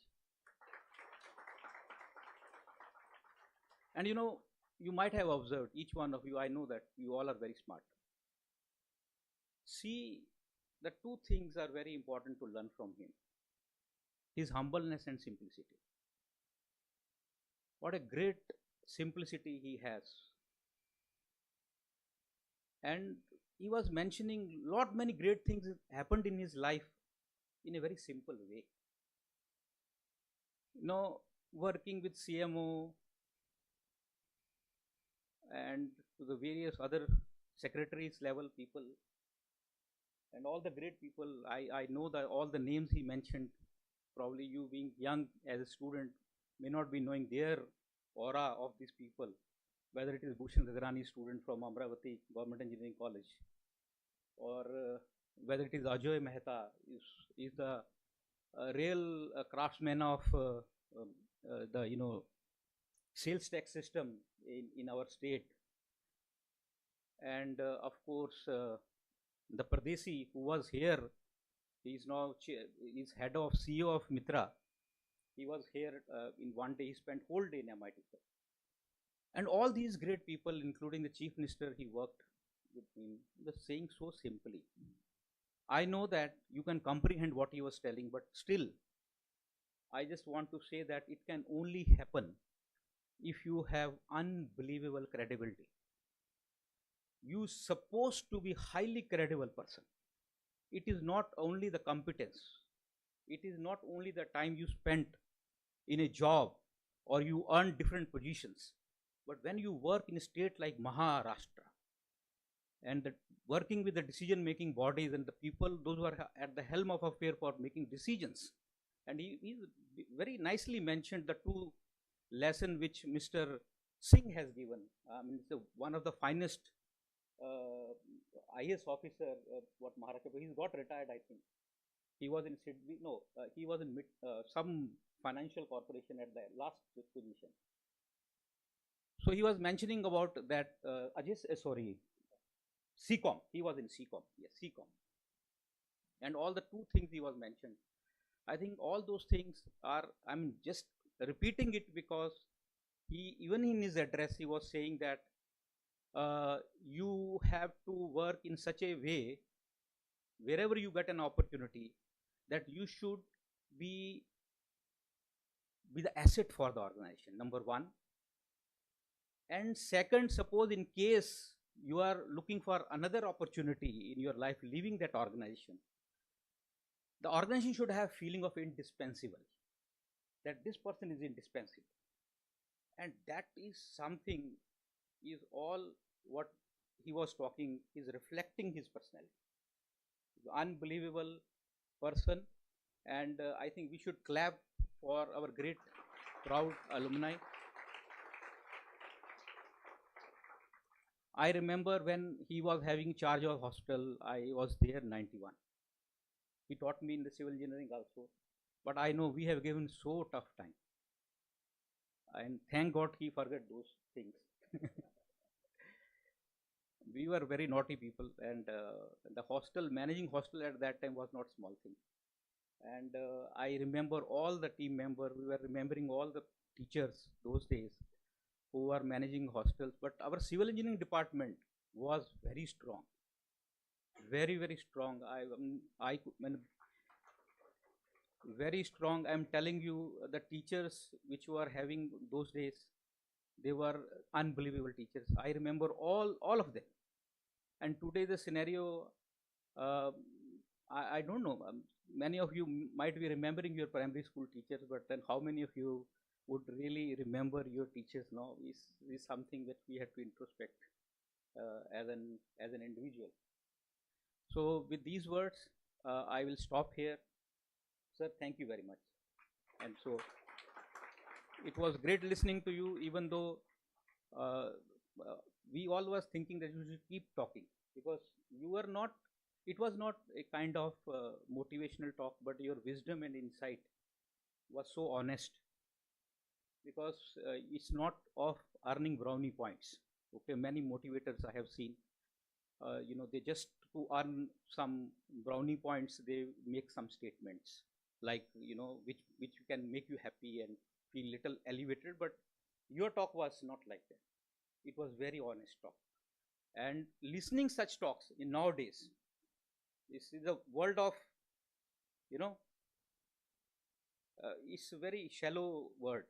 And you might have observed, each one of you, I know that you all are very smart. See, the two things are very important to learn from him: his humbleness and simplicity. What a great simplicity he has. And he was mentioning lot many great things that happened in his life in a very simple way. You know, working with CMO and to the various other secretaries level people and all the great people, I know that all the names he mentioned, probably you being young as a student may not be knowing their aura of these people, whether it is Bhushan Gagrani, student from Amravati Government Engineering College, or whether it is Ajoy Mehta, is the real craftsman of the sales tax system in our state, and of course the Pradesi who was here, he is now is head of CEO of Mitra. He was here in one day. He spent whole day in MIT. And all these great people, including the chief minister, he worked with him, was saying so simply. I know that you can comprehend what he was telling, but still, I just want to say that it can only happen if you have unbelievable credibility. You supposed to be highly credible person. It is not only the competence, it is not only the time you spent in a job or you earn different positions, but when you work in a state like Maharashtra and working with the decision making bodies and the people, those who are at the helm of affair for making decisions. And he very nicely mentioned the two lessons which Mr. Singh has given. I mean, it's one of the finest IS officer, what Maharashtra, he's got retired, I think. He was in Sydney, no, he was in some financial corporation at the last position. So he was mentioning about that, CCOM, he was in CCOM, yes, CCOM. And all the two things he was mentioned. I think all those things are, I mean, just repeating it because he, even in his address, he was saying that you have to work in such a way, wherever you get an opportunity, that you should be the asset for the organization, number one. And second, suppose in case you are looking for another opportunity in your life, leaving that organization, the organization should have feeling of indispensable, that this person is indispensable. And that is something, is all what he was talking, is reflecting his personality. Unbelievable person, and I think we should clap for our great, proud alumni. I remember when he was having charge of hostel, I was there in 91. He taught me in the civil engineering also, but I know we have given so tough time. And thank God he forgot those things. We were very naughty people, and the hostel, managing hostel at that time was not small thing. And I remember all the team members, we were remembering all the teachers those days who were managing hostels, but our civil engineering department was very strong, very, very strong. Very strong. I'm telling you, the teachers which were having those days, they were unbelievable teachers. I remember all of them. And today the scenario, I don't know, many of you might be remembering your primary school teachers, but then how many of you would really remember your teachers now is something that we have to introspect as an individual. So with these words, I will stop here. Sir, thank you very much. And so it was great listening to you, even though we all was thinking that you should keep talking, because you were not, it was not a kind of motivational talk, but your wisdom and insight was so honest, because it's not of earning brownie points. Okay, many motivators I have seen, they just to earn some brownie points, they make some statements like, which can make you happy and feel little elevated, but your talk was not like that. It was very honest talk. And listening such talks in nowadays, this is a world of, you know, it's a very shallow word.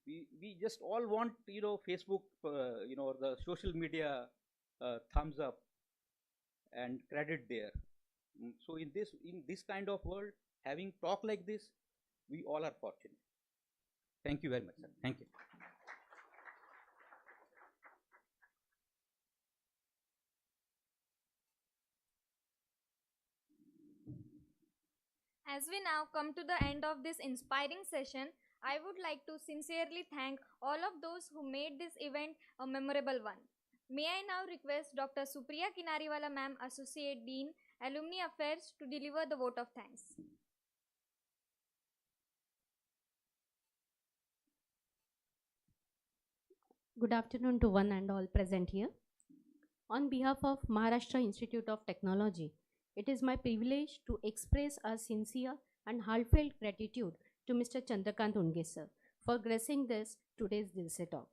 We just all want, Facebook, or the social media thumbs up and credit there. So in this kind of world, having talk like this, we all are fortunate. Thank you very much, sir. Thank you. As we now come to the end of this inspiring session, I would like to sincerely thank all of those who made this event a memorable one. May I now request Dr. Supriya Kinariwala Ma'am, Associate Dean, Alumni Affairs, to deliver the vote of thanks. Good afternoon to one and all present here. On behalf of Maharashtra Institute of Technology, it is my privilege to express our sincere and heartfelt gratitude to Mr. Chandrakant Unge sir for gracing this today's Dilse talk.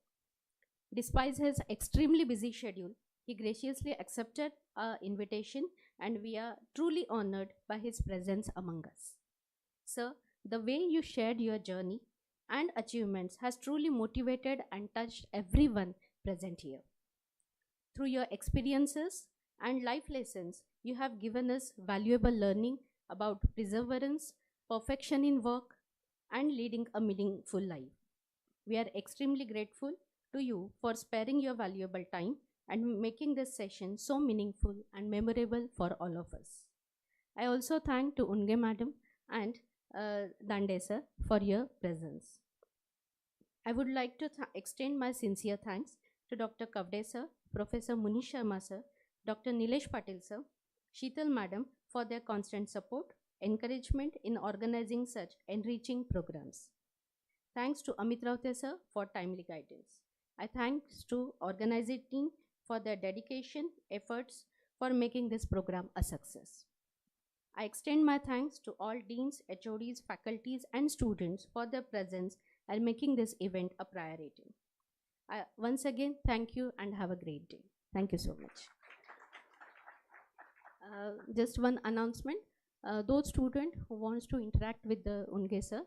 Despite his extremely busy schedule, he graciously accepted our invitation and we are truly honored by his presence among us. Sir, the way you shared your journey and achievements has truly motivated and touched everyone present here. Through your experiences and life lessons, you have given us valuable learning about perseverance, perfection in work, and leading a meaningful life. We are extremely grateful to you for sparing your valuable time and making this session so meaningful and memorable for all of us. I also thank to Unge Madam and Dande sir for your presence. I would like to extend my sincere thanks to Dr. Kavde sir, Professor Munish Sharma sir, Dr. Nilesh Patil sir, Sheetal Madam for their constant support, encouragement in organizing such enriching programs. Thanks to Amit Raute sir for timely guidance. I thanks to organizing team for their dedication, efforts for making this program a success. I extend my thanks to all deans, HODs, faculties and students for their presence and making this event a priority. Once again, thank you and have a great day. Thank you so much. Just one announcement. Those students who wants to interact with the Unge sir,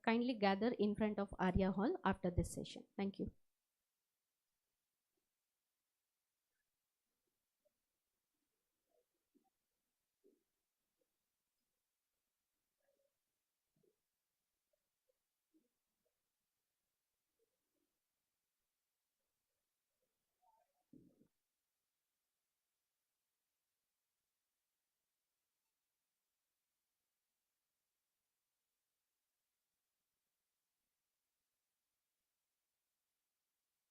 kindly gather in front of Arya Hall after this session. Thank you.